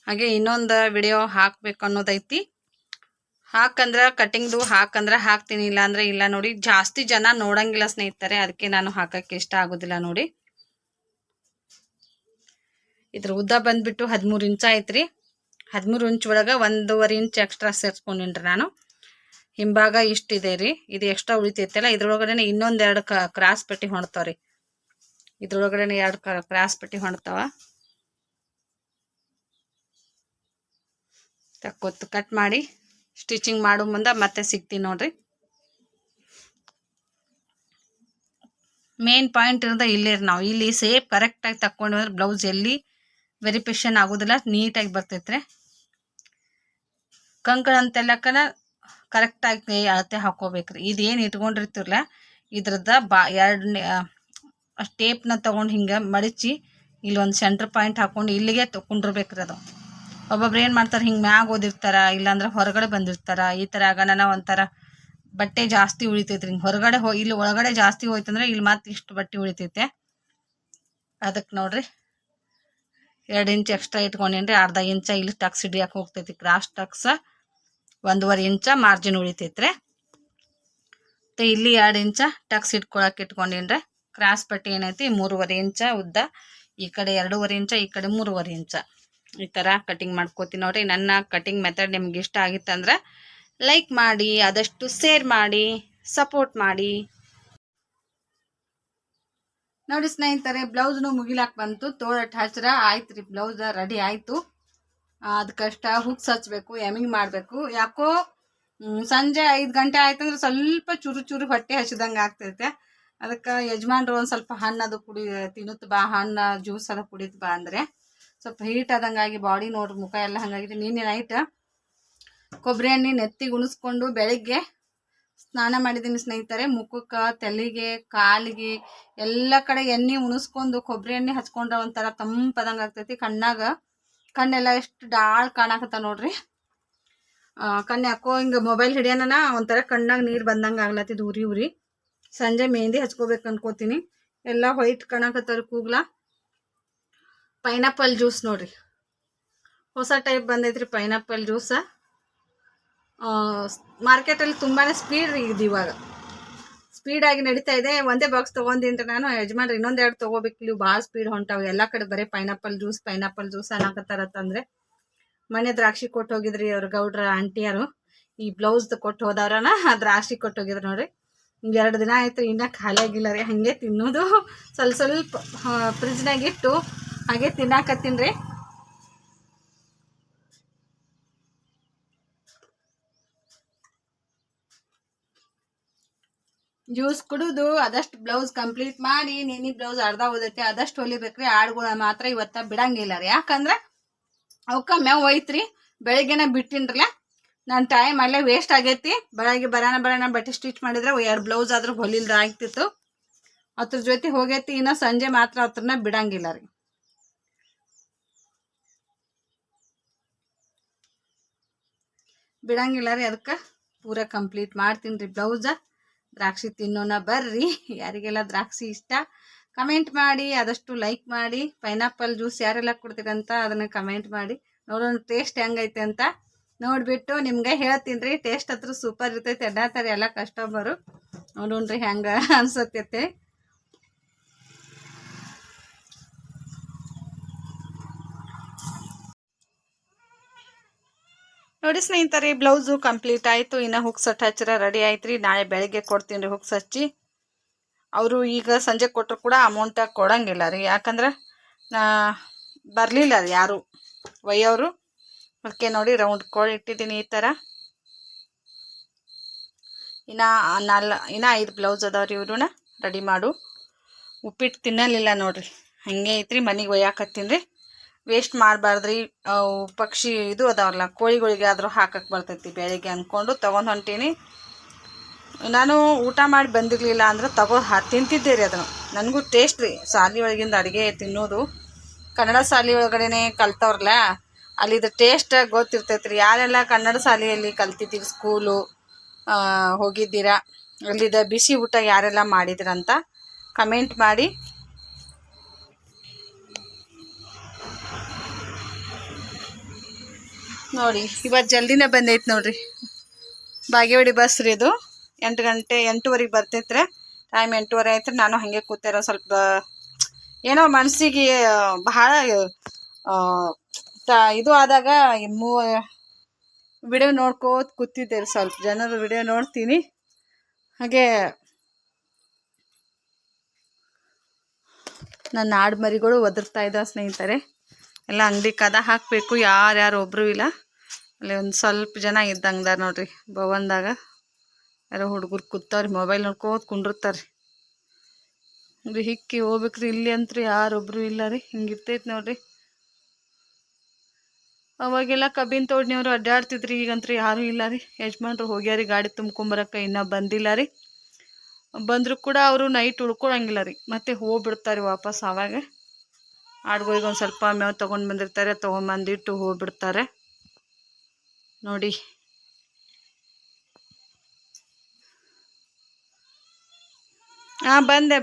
ಹಾಗೆ ಇನ್ನೊಂದು ವಿಡಿಯೋ ಹಾಕ್ಬೇಕು ಅನ್ನೋದೈತಿ. ಹಾಕಂದ್ರೆ ಕಟಿಂಗ್ದು ಹಾಕಂದ್ರೆ ಹಾಕ್ತೀನಿ, ಇಲ್ಲ ಅಂದರೆ ಇಲ್ಲ ನೋಡಿ. ಜಾಸ್ತಿ ಜನ ನೋಡಂಗಿಲ್ಲ ಸ್ನೇಹಿತರೆ, ಅದಕ್ಕೆ ನಾನು ಹಾಕೋಕ್ಕೆ ಇಷ್ಟ ಆಗೋದಿಲ್ಲ ನೋಡಿ. ಇದ್ರ ಉದ್ದ ಬಂದುಬಿಟ್ಟು 13 ಇಂಚ್ ಐತ್ರಿ. 13 ಇಂಚ್ ಒಳಗೆ 1.5 ಇಂಚ್ ಎಕ್ಸ್ಟ್ರಾ ಸೇರಿಸ್ಕೊಂಡಿನ್ರಿ ನಾನು. ಹಿಂಭಾಗ ಇಷ್ಟಿದೆ ರೀ. ಇದು ಎಕ್ಸ್ಟ್ರಾ ಉಳಿತೈತಲ್ಲ, ಇದ್ರೊಳಗಡೆ ಇನ್ನೊಂದು 2 ಕ್ರಾಸ್ ಪಟ್ಟಿ ಹೊಣ್ತಾವ ರೀ. ಇದ್ರೊಳಗಡೆ 2 ಕ್ರಾಸ್ ಪಟ್ಟಿ ಹೊಣ್ತಾವ. ತಕ್ಕೊತ್ತು ಕಟ್ ಮಾಡಿ ಸ್ಟಿಚಿಂಗ್ ಮಾಡೋ ಮುಂದೆ ಮತ್ತೆ ಸಿಗ್ತೀನಿ ನೋಡ್ರಿ. ಮೇನ್ ಪಾಯಿಂಟ್ ಇರೋದ ಇಲ್ಲೇ ರೀ. ನಾವು ಇಲ್ಲಿ ಸೇಪ್ ಕರೆಕ್ಟಾಗಿ ತಕ್ಕೊಂಡು ಅಂದ್ರೆ ಬ್ಲೌಸ್ ಎಲ್ಲಿ ವೆರಿಫಿಕೇಷನ್ ಆಗೋದಿಲ್ಲ, ನೀಟಾಗಿ ಬರ್ತೈತ್ರಿ. ಕಂಕಣ ಅಂತೆಲ್ಲಕ್ಕನ ಕರೆಕ್ಟಾಗಿ ಅಳತೆ ಹಾಕೋಬೇಕ್ರಿ. ಇದೇನು ಇಟ್ಕೊಂಡಿರ್ತಿರಲ್ಲ ಇದ್ರದ್ದು 2 ಟೇಪ್ನ ತೊಗೊಂಡು ಹಿಂಗೆ ಮಡಚಿ ಇಲ್ಲೊಂದು ಸೆಂಟ್ರ್ ಪಾಯಿಂಟ್ ಹಾಕ್ಕೊಂಡು ಇಲ್ಲಿಗೆ ತೊಗೊಂಡಿರ್ಬೇಕ್ರಿ. ಅದು ಒಬ್ಬೊಬ್ರು ಏನು ಮಾಡ್ತಾರೆ, ಹಿಂಗೆ ಮ್ಯಾಗ ಓದಿರ್ತಾರ, ಇಲ್ಲಾಂದ್ರೆ ಹೊರಗಡೆ ಬಂದಿರ್ತಾರ. ಈ ಥರ ಆಗನ ಒಂಥರ ಬಟ್ಟೆ ಜಾಸ್ತಿ ಉಳಿತೈತ್ರಿ. ಹಿಂಗೆ ಹೊರಗಡೆ ಇಲ್ಲಿ ಒಳಗಡೆ ಜಾಸ್ತಿ ಹೋಯ್ತಂದ್ರೆ ಇಲ್ಲಿ ಮತ್ತೆ ಇಷ್ಟು ಬಟ್ಟೆ ಉಳಿತೈತೆ. ಅದಕ್ಕೆ ನೋಡ್ರಿ 2 ಇಂಚ್ ಎಕ್ಸ್ಟ್ರಾ ಇಟ್ಕೊಂಡೇನ್ರಿ. ಅರ್ಧ ಇಂಚ ಇಲ್ಲಿ ಟಕ್ಸ್ ಹಿಡಿಯಕ್ಕೆ ಹೋಗ್ತೈತಿ. ಕ್ರಾಸ್ ಟಕ್ಸ್ 1.5 ಇಂಚ ಮಾರ್ಜಿನ್ ಉಳಿತೈತ್ರಿ. ಮತ್ತು ಇಲ್ಲಿ 2 ಇಂಚ ಟಕ್ಸ್ ಇಟ್ಕೊಳಕ್ಕೆ ಇಟ್ಕೊಂಡೇನ್ರಿ. ಕ್ರಾಸ್ ಪಟ್ಟಿ ಏನೈತಿ 3.5 ಇಂಚ ಉದ್ದ, ಈ ಕಡೆ 2.5 ಇಂಚ, ಈ ಕಡೆ 3.5 ಇಂಚ. ಈ ಥರ ಕಟಿಂಗ್ ಮಾಡ್ಕೋತೀನಿ ನೋಡ್ರಿ. ನನ್ನ ಕಟಿಂಗ್ ಮೆಥಡ್ ನಿಮ್ಗೆ ಇಷ್ಟ ಆಗಿತ್ತಂದ್ರೆ ಲೈಕ್ ಮಾಡಿ, ಆದಷ್ಟು ಶೇರ್ ಮಾಡಿ, ಸಪೋರ್ಟ್ ಮಾಡಿ ನೋಡಿ ಸ್ನೇಹಿತರೆ. ಬ್ಲೌಸ್ನು ಮುಗಿಲಾಕ್ ಬಂತು. ತೋಳಟ್ಟು ಹಚ್ರ ಆಯ್ತು ರೀ. ಬ್ಲೌಸ್ ರೆಡಿ ಆಯಿತು. ಅದಕ್ಕಷ್ಟ ಹುಕ್ಸ್ ಹಚ್ಚಬೇಕು, ಎಮಿಂಗ್ ಮಾಡಬೇಕು. ಯಾಕೋ ಸಂಜೆ 5 ಗಂಟೆ ಆಯ್ತಂದ್ರೆ ಸ್ವಲ್ಪ ಚೂರು ಚೂರು ಹೊಟ್ಟೆ ಹಚ್ಚಿದಂಗೆ ಆಗ್ತೈತೆ. ಅದಕ್ಕೆ ಯಜಮಾನ್ರು ಒಂದು ಸ್ವಲ್ಪ ಹಣ್ಣು ತಿನ್ನುತ್ತ ಬಾ, ಹಣ್ಣು ಜ್ಯೂಸ್ ಅದು ಕುಡಿತು ಬಾ ಅಂದರೆ ಸ್ವಲ್ಪ ಹೀಟ್ ಆದಂಗಾಗಿ ಬಾಡಿ ನೋಡ್ರಿ ಮುಖ ಎಲ್ಲ ಹಂಗಾಗಿದೆ. ನಿನ್ನೆ ನೈಟ್ ಕೊಬ್ಬರಿ ಎಣ್ಣೆ ನೆತ್ತಿಗೆ ಉಣಿಸ್ಕೊಂಡು ಬೆಳಗ್ಗೆ ಸ್ನಾನ ಮಾಡಿದ್ದೀನಿ ಸ್ನೇಹಿತರೆ. ಮುಖಕ್ಕೆ, ತಲೆಗೆ, ಕಾಲಿಗೆ ಎಲ್ಲ ಕಡೆ ಎಣ್ಣೆ ಉಣಿಸ್ಕೊಂಡು ಕೊಬ್ಬರಿ ಎಣ್ಣೆ ಹಚ್ಕೊಂಡ್ರೆ ಒಂಥರ ತಂಪದಂಗೆ ಆಗ್ತೈತಿ. ಕಣ್ಣೆಲ್ಲ ಎಷ್ಟು ಡಾಳ್ ಕಾಣಕತ್ತ ನೋಡ್ರಿ. ಕಣ್ಣು ಯಾಕೋ ಹಿಂಗೆ ಮೊಬೈಲ್ ಹಿಡಿಯೋಣ ಒಂಥರ ಕಣ್ಣಾಗ ನೀರು ಬಂದಂಗೆ ಆಗ್ಲತ್ತಿದ್ದು ಉರಿ ಉರಿ. ಸಂಜೆ ಮೆಹಂದಿ ಹಚ್ಕೋಬೇಕು ಅನ್ಕೋತೀನಿ. ಎಲ್ಲ ವೈಟ್ ಕಾಣಕತ್ತಾರ ಕೂಗ್ಲ. ಪೈನಾಪಲ್ ಜ್ಯೂಸ್ ನೋಡ್ರಿ, ಹೊಸ ಟೈಪ್ ಬಂದೈತ್ರಿ ಪೈನಾಪಲ್ ಜ್ಯೂಸ. ಮಾರ್ಕೆಟಲ್ಲಿ ತುಂಬಾ ಸ್ಪೀಡ್ ರೀ ಇದು. ಇವಾಗ ಸ್ಪೀಡಾಗಿ ನಡೀತಾ ಇದೆ. ಒಂದೇ ಬಾಕ್ಸ್ ತೊಗೊಂಡಿನ್ರಿ ನಾನು. ಯಜಮಾನ್ರು ಇನ್ನೊಂದೆರಡು ತೊಗೋಬೇಕು, ಇವು ಭಾಳ ಸ್ಪೀಡ್ ಹೊಂಟಾವು. ಎಲ್ಲ ಕಡೆ ಬರೀ ಪೈನಾಪಲ್ ಜ್ಯೂಸ್ ಅನ್ನಕತ್ತಾರತ್ತಂದ್ರೆ. ಮನೆ ದ್ರಾಕ್ಷಿ ಕೊಟ್ಟು ಹೋಗಿದ್ರಿ ಅವ್ರು ಗೌಡ್ರ ಆಂಟಿಯರು. ಈ ಬ್ಲೌಸ್ದು ಕೊಟ್ಟು ಹೋದವ್ರನ ದ್ರಾಕ್ಷಿ ಕೊಟ್ಟು ಹೋಗಿದ್ರು ನೋಡ್ರಿ. 2 ದಿನ ಆಯ್ತು, ಇನ್ನೂ ಖಾಲಿ ಆಗಿಲ್ಲ ರೀ. ಹಾಗೆ ತಿನ್ನೋದು ಸ್ವಲ್ಪ ಫ್ರಿಜ್ನಾಗಿಟ್ಟು ಹಾಗೆ ತಿನ್ನಾಕತ್ತೀನಿ ರೀ. ಜ್ಯೂಸ್ ಕುಡಿದು ಆದಷ್ಟು ಬ್ಲೌಸ್ ಕಂಪ್ಲೀಟ್ ಮಾಡಿ, ನೀನಿ ಬ್ಲೌಸ್ ಅರ್ಧ ಓದೈತಿ ಆದಷ್ಟು ಹೊಲಿಬೇಕ್ರಿ. ಆಡುಗಳ ಮಾತ್ರ ಇವತ್ತ ಬಿಡಂಗಿಲ್ಲ ರೀ, ಯಾಕಂದ್ರೆ ಅವಕ್ಕ ಮೇವು ಒಯ್ತ್ರಿ. ಬೆಳಿಗ್ಗೆನ ಬಿಟ್ಟಿನ್ರಲ್ಲ, ನನ್ನ ಟೈಮ್ ಅಲ್ಲೇ ವೇಸ್ಟ್ ಆಗೈತಿ. ಬೆಳಗ್ಗೆ ಬರೋಣ ಬಟ್ಟೆ ಸ್ಟಿಚ್ ಮಾಡಿದ್ರೆ 2 ಬ್ಲೌಸ್ ಆದ್ರೂ ಹೊಲಿಲ್ದ ಆಗ್ತಿತ್ತು. ಅದ್ರ ಜೊತೆ ಹೋಗೈತಿ. ಇನ್ನು ಸಂಜೆ ಮಾತ್ರ ಅವ್ರನ್ನ ಬಿಡಂಗಿಲ್ಲ ರೀ. ಅದಕ್ಕೆ ಪೂರ ಕಂಪ್ಲೀಟ್ ಮಾಡ್ತೀನಿ ರೀ ಬ್ಲೌಸ. ದ್ರಾಕ್ಷಿ ತಿನ್ನೋಣ ಬರ್ರಿ. ಯಾರಿಗೆಲ್ಲ ದ್ರಾಕ್ಷಿ ಇಷ್ಟ ಕಮೆಂಟ್ ಮಾಡಿ, ಆದಷ್ಟು ಲೈಕ್ ಮಾಡಿ. ಪೈನಾಪಲ್ ಜ್ಯೂಸ್ ಯಾರೆಲ್ಲ ಕೊಡ್ತೀರಂತ ಅದನ್ನು ಕಮೆಂಟ್ ಮಾಡಿ. ನೋಡೋಣ ಟೇಸ್ಟ್ ಹೆಂಗೈತೆ ಅಂತ ನೋಡಿಬಿಟ್ಟು ನಿಮ್ಗೆ ಹೇಳ್ತೀನಿ ರೀ. ಟೇಸ್ಟ್ ಹತ್ರ ಸೂಪರ್ ಇರ್ತೈತೆ. ಅಡ್ಡಾತಾರೆ ಎಲ್ಲ ಕಸ್ಟಮರು. ನೋಡೋಣ ರೀ ಹೆಂಗೆ ಅನ್ಸತ್ತೈತೆ. ನೋಡಿ ಸ್ನೇಹಿತರೆ, ಬ್ಲೌಸು ಕಂಪ್ಲೀಟ್ ಆಯಿತು. ಇನ್ನು ಹುಕ್ಸ್ ಹಚ್ಚಿರ ರೆಡಿ ಆಯ್ತು ರೀ. ನಾಳೆ ಬೆಳಗ್ಗೆ ಕೊಡ್ತೀನಿ ರೀ ಹುಕ್ಸ್ ಹಚ್ಚಿ. ಅವರು ಈಗ ಸಂಜೆ ಕೊಟ್ಟರು ಕೂಡ ಅಮೌಂಟಾಗಿ ಕೊಡೋಂಗಿಲ್ಲ ರೀ, ಯಾಕಂದ್ರೆ ಬರಲಿಲ್ಲ ರೀ ಯಾರು ಒಯ್ಯೋರು. ಅದಕ್ಕೆ ನೋಡಿ ರೌಂಡ್ ಕೋಡ್ ಇಟ್ಟಿದ್ದೀನಿ ಈ ಥರ. ಇನ್ನು 5 ಬ್ಲೌಸ್ ಅದಾವ್ರಿ ಇವ್ರನ್ನ ರೆಡಿ ಮಾಡು. ಉಪ್ಪಿಟ್ಟು ತಿನ್ನಲಿಲ್ಲ ನೋಡ್ರಿ, ಹಾಗೆ ಐತ್ರಿ. ಮನೆಗೆ ಒಯ್ಯಾಕತ್ತೀನಿ ರೀ. ವೇಸ್ಟ್ ಮಾಡಬಾರ್ದ್ರಿ. ಪಕ್ಷಿ ಇದು ಅದಾವಲ್ಲ, ಕೋಳಿಗಳಿಗೆ ಆದರೂ ಹಾಕಕ್ಕೆ ಬರ್ತೈತಿ ಬೆಳಿಗ್ಗೆ ಅಂದ್ಕೊಂಡು ತೊಗೊಂಡು ಹೊಂಟೀನಿ. ನಾನು ಊಟ ಮಾಡಿ ಬಂದಿರಲಿಲ್ಲ ಅಂದ್ರೆ ತಿಂತಿದ್ದೆ ರೀ ಅದನ್ನು. ನನಗೂ ಟೇಸ್ಟ್ ರೀ ಶಾಲೆ ಒಳಗಿಂದ ಅಡುಗೆ ತಿನ್ನೋದು. ಕನ್ನಡ ಶಾಲೆ ಒಳಗಡೆ ಕಲ್ತವ್ರಲ್ಲ, ಅಲ್ಲಿದು ಟೇಸ್ಟ್ ಗೊತ್ತಿರ್ತೈತೆ ರೀ. ಯಾರೆಲ್ಲ ಕನ್ನಡ ಶಾಲೆಯಲ್ಲಿ ಕಲ್ತಿದ್ದೀವಿ, ಸ್ಕೂಲು ಹೋಗಿದ್ದೀರಾ, ಅಲ್ಲಿದ್ದ ಬಿಸಿ ಊಟ ಯಾರೆಲ್ಲ ಮಾಡಿದ್ರಂತ ಕಮೆಂಟ್ ಮಾಡಿ. ನೋಡಿ ಇವತ್ತು ಜಲ್ದಿನೇ ಬಂದೈತೆ ನೋಡ್ರಿ. ಬಾಗೇವಾಡಿ ಬಸ್ ರೀ ಇದು. 8:08 ಬರ್ತೈತ್ರಿ. ಟೈಮ್ 8:30 ಆಯ್ತು. ನಾನು ಹಾಗೆ ಕೂತಾರ ಸ್ವಲ್ಪ ಏನೋ ಮನಸ್ಸಿಗೆ ಬಹಳ ಇದು ಆದಾಗ ವಿಡಿಯೋ ನೋಡ್ಕೋತ ಕೂತಿದ್ದೆ ರೀ. ಸ್ವಲ್ಪ ಜನರು ವಿಡಿಯೋ ನೋಡ್ತೀನಿ. ಹಾಗೆ ನನ್ನ ಆಡು ಮರಿಗಳು ಒದರ್ತಾ ಇದ್ದಾವೆ ಸ್ನೇಹಿತರೆ. ಎಲ್ಲ ಅಂಗಡಿ ಕದ ಹಾಕಬೇಕು, ಯಾರ್ಯಾರು ಒಬ್ಬರು ಇಲ್ಲ. ಅಲ್ಲಿ ಒಂದು ಸ್ವಲ್ಪ ಜನ ಇದ್ದಂಗೆ ನೋಡ್ರಿ ಭವನ್ದಾಗ. ಯಾರೋ ಹುಡುಗರು ಕೂತಾವ್ರಿ, ಮೊಬೈಲ್ ನೋಡ್ಕೋತ ಕುಂಡಿರ್ತಾರೆ ರೀ. ಹಿಕ್ಕಿ ಹೋಗ್ಬೇಕ್ರಿ. ಇಲ್ಲಿ ಅಂತೂ ಯಾರೊಬ್ಬರು ಇಲ್ಲ ರೀ. ಹಿಂಗಿರ್ತೈತೆ ನೋಡ್ರಿ. ಅವಾಗೆಲ್ಲ ಕಬ್ಬಿನ ತೋಡ್ನವ್ರು ಅಡ್ಡಾಡ್ತಿದ್ರಿ, ಈಗಂತೂ ಯಾರೂ ಇಲ್ಲ ರೀ. ಯಜಮಾನ್ರು ಹೋಗ್ಯಾರಿ ಗಾಡಿ ತುಂಬ್ಕೊಂಬರಕ್ಕೆ, ಇನ್ನೂ ಬಂದಿಲ್ಲ ರೀ. ಬಂದರೂ ಕೂಡ ಅವರು ನೈಟ್ ಉಳ್ಕೊಳಂಗಿಲ್ಲ ರೀ, ಮತ್ತೆ ಹೋಗ್ಬಿಡ್ತಾರೆ ವಾಪಸ್. ಆವಾಗ ಆಡುಗಳಿಗೆ ಒಂದು ಸ್ವಲ್ಪ ಮೇವು ತೊಗೊಂಡು ಬಂದಿರ್ತಾರೆ, ತೊಗೊಂಬಂದಿಟ್ಟು ಹೋಗ್ಬಿಡ್ತಾರೆ ನೋಡಿ.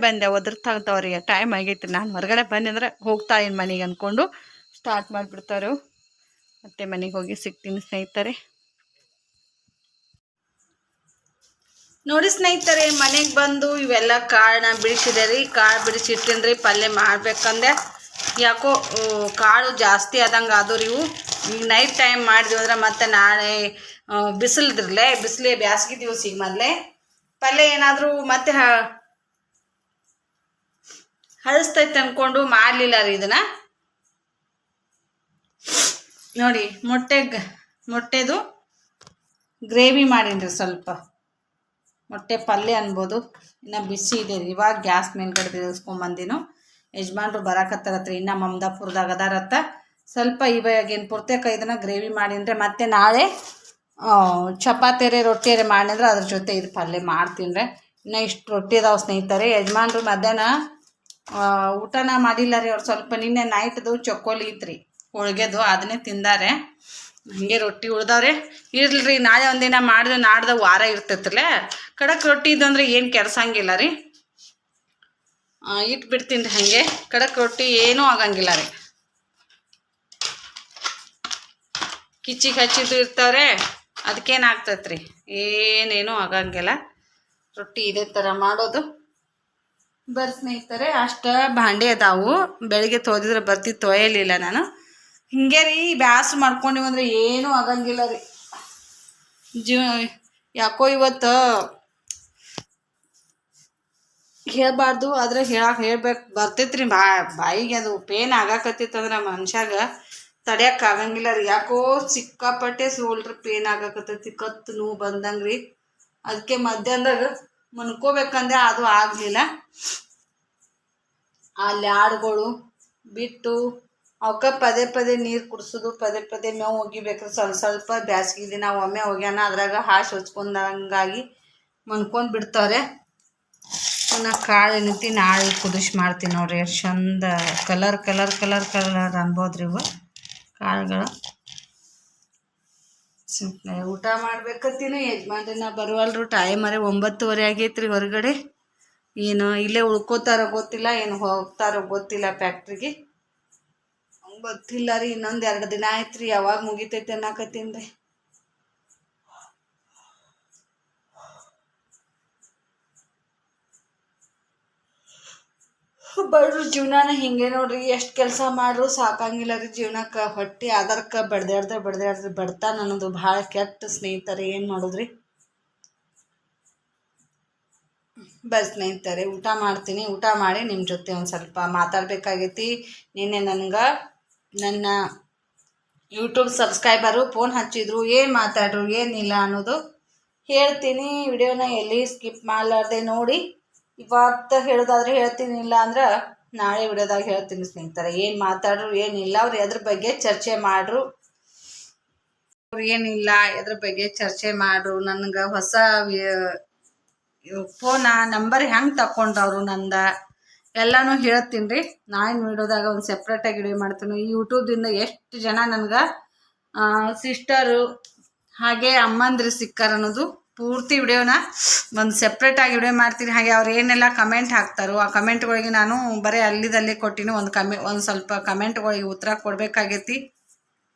ಬಂದೆ ಒದರ್ತಾಗ್ತಾವ್ರಿ. ಟೈಮ್ ಆಗೈತಿ. ನಾನು ಹೊರಗಡೆ ಬಂದೆ ಅಂದ್ರೆ ಹೋಗ್ತಾ ಇನ್ನು ಮನೆಗೆ ಅಂದ್ಕೊಂಡು ಸ್ಟಾರ್ಟ್ ಮಾಡಿಬಿಡ್ತಾರೆ. ಮತ್ತೆ ಮನೆಗೆ ಹೋಗಿ ಸಿಗ್ತೀನಿ ಸ್ನೇಹಿತರೆ. ನೋಡಿ ಸ್ನೇಹಿತರೆ, ಮನೆಗೆ ಬಂದು ಇವೆಲ್ಲ ಕಾಳನ್ನ ಬಿಡಿಸಿದೆ ರೀ. ಕಾಳು ಬಿಡಿಸಿಟ್ಟಿನಿ ರೀ. ಪಲ್ಯ ಮಾಡ್ಬೇಕಂದೆ ಯಾಕೋ ಕಾಳು ಜಾಸ್ತಿ ಆದಂಗೆ ಆದವು ಇವು. ಈಗ ನೈಟ್ ಟೈಮ್ ಮಾಡಿದ್ವಿ ಅಂದ್ರೆ ಮತ್ತೆ ನಾಳೆ ಬಿಸಿಲೇ ಬ್ಯಾಸ್ಗೆ ದಿವಸ. ಈಗ ಮೊದಲೇ ಪಲ್ಯ ಏನಾದರೂ ಮತ್ತೆ ಹಳಸ್ತೈತೆ ಅಂದ್ಕೊಂಡು ಮಾಡಲಿಲ್ಲ ರೀ ಇದನ್ನು. ನೋಡಿ ಮೊಟ್ಟೆದು ಗ್ರೇವಿ ಮಾಡೀನಿ ರೀ. ಸ್ವಲ್ಪ ಮೊಟ್ಟೆ ಪಲ್ಯ ಅನ್ಬೋದು. ಇನ್ನು ಬಿಸಿ ಇದೆ ರೀ. ಇವಾಗ ಗ್ಯಾಸ್ ಮೇಲ್ಗಡೆ ತಿಳ್ಸ್ಕೊಂಬಂದಿನು. ಯಜಮಾನ್ರು ಬರಾಕತ್ತಾರತ್ರಿ, ಇನ್ನು ಮಮದಾಪುರದಾಗ ಅದಾರತ್ತ. ಸ್ವಲ್ಪ ಇವಾಗೇನು ಪುರ್ತೇಕ ಇದನ್ನು ಗ್ರೇವಿ ಮಾಡೀನಿ. ಮತ್ತೆ ನಾಳೆ ಚಪಾತಿಯರೆ ರೊಟ್ಟಿಯರೆ ಮಾಡಿದ್ರೆ ಅದ್ರ ಜೊತೆ ಇದು ಪಲ್ಯ ಮಾಡ್ತೀನಿ ರೀ. ಇನ್ನು ಇಷ್ಟು ರೊಟ್ಟಿ ಅದಾವೆ ಸ್ನೇಹಿತರೆ. ಯಜಮಾನ್ರು ಮಧ್ಯಾಹ್ನ ಊಟನ ಮಾಡಿಲ್ಲ ರೀ. ಅವ್ರು ಸ್ವಲ್ಪ ನಿನ್ನೆ ನೈಟ್ದು ಚಕ್ಕೋಲಿ ಇತ್ತು ಹೋಳ್ಗೆದು, ಅದನ್ನೇ ತಿಂದಾರೆ. ಹಾಗೆ ರೊಟ್ಟಿ ಉಳ್ದವ್ರೆ. ಇರ್ಲಿ ನಾಳೆ ಒಂದಿನ ಮಾಡಿದ್ರೆ ನಾಡ್ದು ವಾರ ಇರ್ತೈತ್ರಲ್ಲ. ಕಡಕ್ ರೊಟ್ಟಿ ಇದ್ದಂದ್ರೆ ಏನು ಕೆಡ್ಸಂಗಿಲ್ಲ ರೀ. ಇಟ್ಬಿಡ್ತೀನಿ ರೀ ಹಾಗೆ. ಕಡಕ್ ರೊಟ್ಟಿ ಏನೂ ಆಗಂಗಿಲ್ಲ ರೀ. ಕಿಚ್ಚಿಗೆ ಹಚ್ಚಿದ್ದು ಇರ್ತಾವ್ರೆ, ಅದಕ್ಕೇನು ಆಗ್ತೈತೆ ರೀ, ಏನೇನೂ ಆಗಂಗಿಲ್ಲ. ರೊಟ್ಟಿ ಇದೇ ಥರ ಮಾಡೋದು. ಬರ್ರಿ ಸ್ನೇಹಿತರೆ, ಅಷ್ಟು ಭಾಂಡೆ ಅದಾವು. ಬೆಳಿಗ್ಗೆ ತೊಳೆದಿದ್ರೆ ಬರ್ತಿತ್ತು, ತೊಳೆಯಲಿಲ್ಲ ನಾನು. ಹಿಂಗೆ ರೀ ಬ್ಯಾಸ್ರು ಮಾಡ್ಕೊಂಡಿವಿ ಅಂದ್ರೆ ಏನೂ ಆಗಂಗಿಲ್ಲ ರೀ. ಯಾಕೋ ಇವತ್ತು ಹೇಳ್ಬಾರ್ದು, ಆದರೆ ಹೇಳ್ಬೇಕು ಬರ್ತೈತ್ರಿ. ಬಾಯಿಗೆ ಅದು ಪೇನ್ ಆಗಾಕತ್ತಿತ್ತಂದ್ರೆ ಮನುಷ್ಯಾಗ ತಡ್ಯಕ್ಕೆ ಆಗಂಗಿಲ್ಲ ರೀ. ಯಾಕೋ ಸಿಕ್ಕಾಪಟ್ಟೆ ಸೋಲ್ಡ್ರ್ ಪೇನ್ ಆಗಾಕತ್ತೈತಿ, ಕತ್ತು ನೋವು ಬಂದಂಗೆ ರೀ. ಅದಕ್ಕೆ ಮಧ್ಯಾಹ್ನದಾಗ ಮನ್ಕೋಬೇಕಂದ್ರೆ ಅದು ಆಗಲಿಲ್ಲ. ಅಲ್ಲಿ ಆಡುಗಳು ಬಿಟ್ಟು ಅವಕ್ಕೆ ಪದೇ ಪದೇ ನೀರು ಕುಡಿಸೋದು, ಪದೇ ಪದೇ ಮೇವು ಒಗಿಬೇಕ್ರಿ. ಸ್ವಲ್ಪ ಬ್ಯಾಸ್ಗೆ ದಿನ ಒಮ್ಮೆ ಒಗ್ಯಾನ ಅದ್ರಾಗ ಹಾಶ್ ಹೊಚ್ಕೊಂಡಂಗಾಗಿ ಮನ್ಕೊಂಡು ಬಿಡ್ತಾರೆ. ನಾ ಕಾಳು ಏನೈತಿ ನಾಳೆ ಕುದಿಸಿ ಮಾಡ್ತೀನಿ ನೋಡ್ರಿ. ಎಷ್ಟು ಚಂದ ಕಲರ್ ಕಲರ್ ಕಲರ್ ಕಲರ್ ಅನ್ಬೋದ್ರಿ ಇವು ಕಾಳುಗಳು. ಊಟ ಮಾಡ್ಬೇಕತ್ತೀನಿ. ಯಜಮಾನ್ರನ್ನ ಬರುವಲ್ರು. ಟೈಮರೇ 9:30 ಆಗೈತ್ರಿ. ಹೊರಗಡೆ ಏನು ಇಲ್ಲೇ ಉಳ್ಕೋತಾರೋ ಗೊತ್ತಿಲ್ಲ, ಏನು ಹೋಗ್ತಾರೋ ಗೊತ್ತಿಲ್ಲ ಫ್ಯಾಕ್ಟ್ರಿಗೆ, ಗೊತ್ತಿಲ್ಲ ರೀ. ಇನ್ನೊಂದು 2 ದಿನ ಆಯ್ತು ರೀ. ಯಾವಾಗ ಮುಗಿತೈತೆ ಅನ್ನಕತ್ತೀನಿ ರೀ. ಬಡ್ರು ಜೀವನಾನ ಹಿಂಗೆ ನೋಡ್ರಿ. ಎಷ್ಟು ಕೆಲಸ ಮಾಡ್ರು ಸಾಕಂಗಿಲ್ಲ ರೀ ಜೀವನಕ್ಕೆ. ಹೊಟ್ಟೆ ಅದರ್ಕ ಬಡ್ದಾಡ್ದೆ ಬಡ್ತಾನ ಅನ್ನೋದು ಭಾಳ ಕೆಟ್ಟ ಸ್ನೇಹಿತರೆ. ಏನು ಮಾಡೋದ್ರಿ. ಸ್ನೇಹಿತರೆ, ಊಟ ಮಾಡ್ತೀನಿ. ಊಟ ಮಾಡಿ ನಿಮ್ಮ ಜೊತೆ ಒಂದು ಸ್ವಲ್ಪ ಮಾತಾಡಬೇಕಾಗೈತಿ. ನಿನ್ನೆ ನನಗೆ ನನ್ನ ಯೂಟ್ಯೂಬ್ ಸಬ್ಸ್ಕ್ರೈಬರು ಫೋನ್ ಹಚ್ಚಿದ್ರು. ಏನು ಮಾತಾಡ್ರು ಏನಿಲ್ಲ ಅನ್ನೋದು ಹೇಳ್ತೀನಿ. ವಿಡಿಯೋನ ಎಲ್ಲಿ ಸ್ಕಿಪ್ ಮಾಡಲಾರ್ದೆ ನೋಡಿ. ಇವತ್ತು ಹೇಳೋದಾದ್ರೆ ಹೇಳ್ತೀನಿ, ಇಲ್ಲ ಅಂದ್ರೆ ನಾಳೆ ವಿಡಿಯೋದಾಗ ಹೇಳ್ತೀನಿ ಸ್ನೇಹಿತರೆ. ಏನು ಮಾತಾಡ್ರು ಏನಿಲ್ಲ, ಅವ್ರು ಎದ್ರ ಬಗ್ಗೆ ಚರ್ಚೆ ಮಾಡ್ರು, ಅವ್ರು ಏನಿಲ್ಲ ಎದ್ರ ಬಗ್ಗೆ ಚರ್ಚೆ ಮಾಡ್ರು. ನನಗೆ ಹೊಸ ಫೋನ ನಂಬರ್ ಹೆಂಗೆ ತಗೊಂಡವ್ರು ನಂದ ಎಲ್ಲನೂ ಹೇಳ್ತೀನಿ ರೀ. ನಾಳಿನ ವಿಡಿಯೋದಾಗ ಒಂದು ಸೆಪ್ರೇಟಾಗಿ ವಿಡಿಯೋ ಮಾಡ್ತೀನಿ. ಈ ಯೂಟ್ಯೂಬ್ದಿಂದ ಎಷ್ಟು ಜನ ನನಗೆ ಸಿಸ್ಟರು ಹಾಗೆ ಅಮ್ಮಂದ್ರೆ ಸಿಕ್ಕಾರ ಅನ್ನೋದು ಪೂರ್ತಿ ವಿಡಿಯೋನ ಒಂದು ಸೆಪ್ರೇಟಾಗಿ ವಿಡಿಯೋ ಮಾಡ್ತೀನಿ. ಹಾಗೆ ಅವ್ರು ಏನೆಲ್ಲ ಕಮೆಂಟ್ ಹಾಕ್ತಾರೋ ಆ ಕಮೆಂಟ್ಗಳಿಗೆ ನಾನು ಬರೀ ಅಲ್ಲಿದಲ್ಲೇ ಕೊಟ್ಟಿನಿ. ಒಂದು ಸ್ವಲ್ಪ ಕಮೆಂಟ್ಗಳಿಗೆ ಉತ್ತರ ಕೊಡಬೇಕಾಗೈತಿ.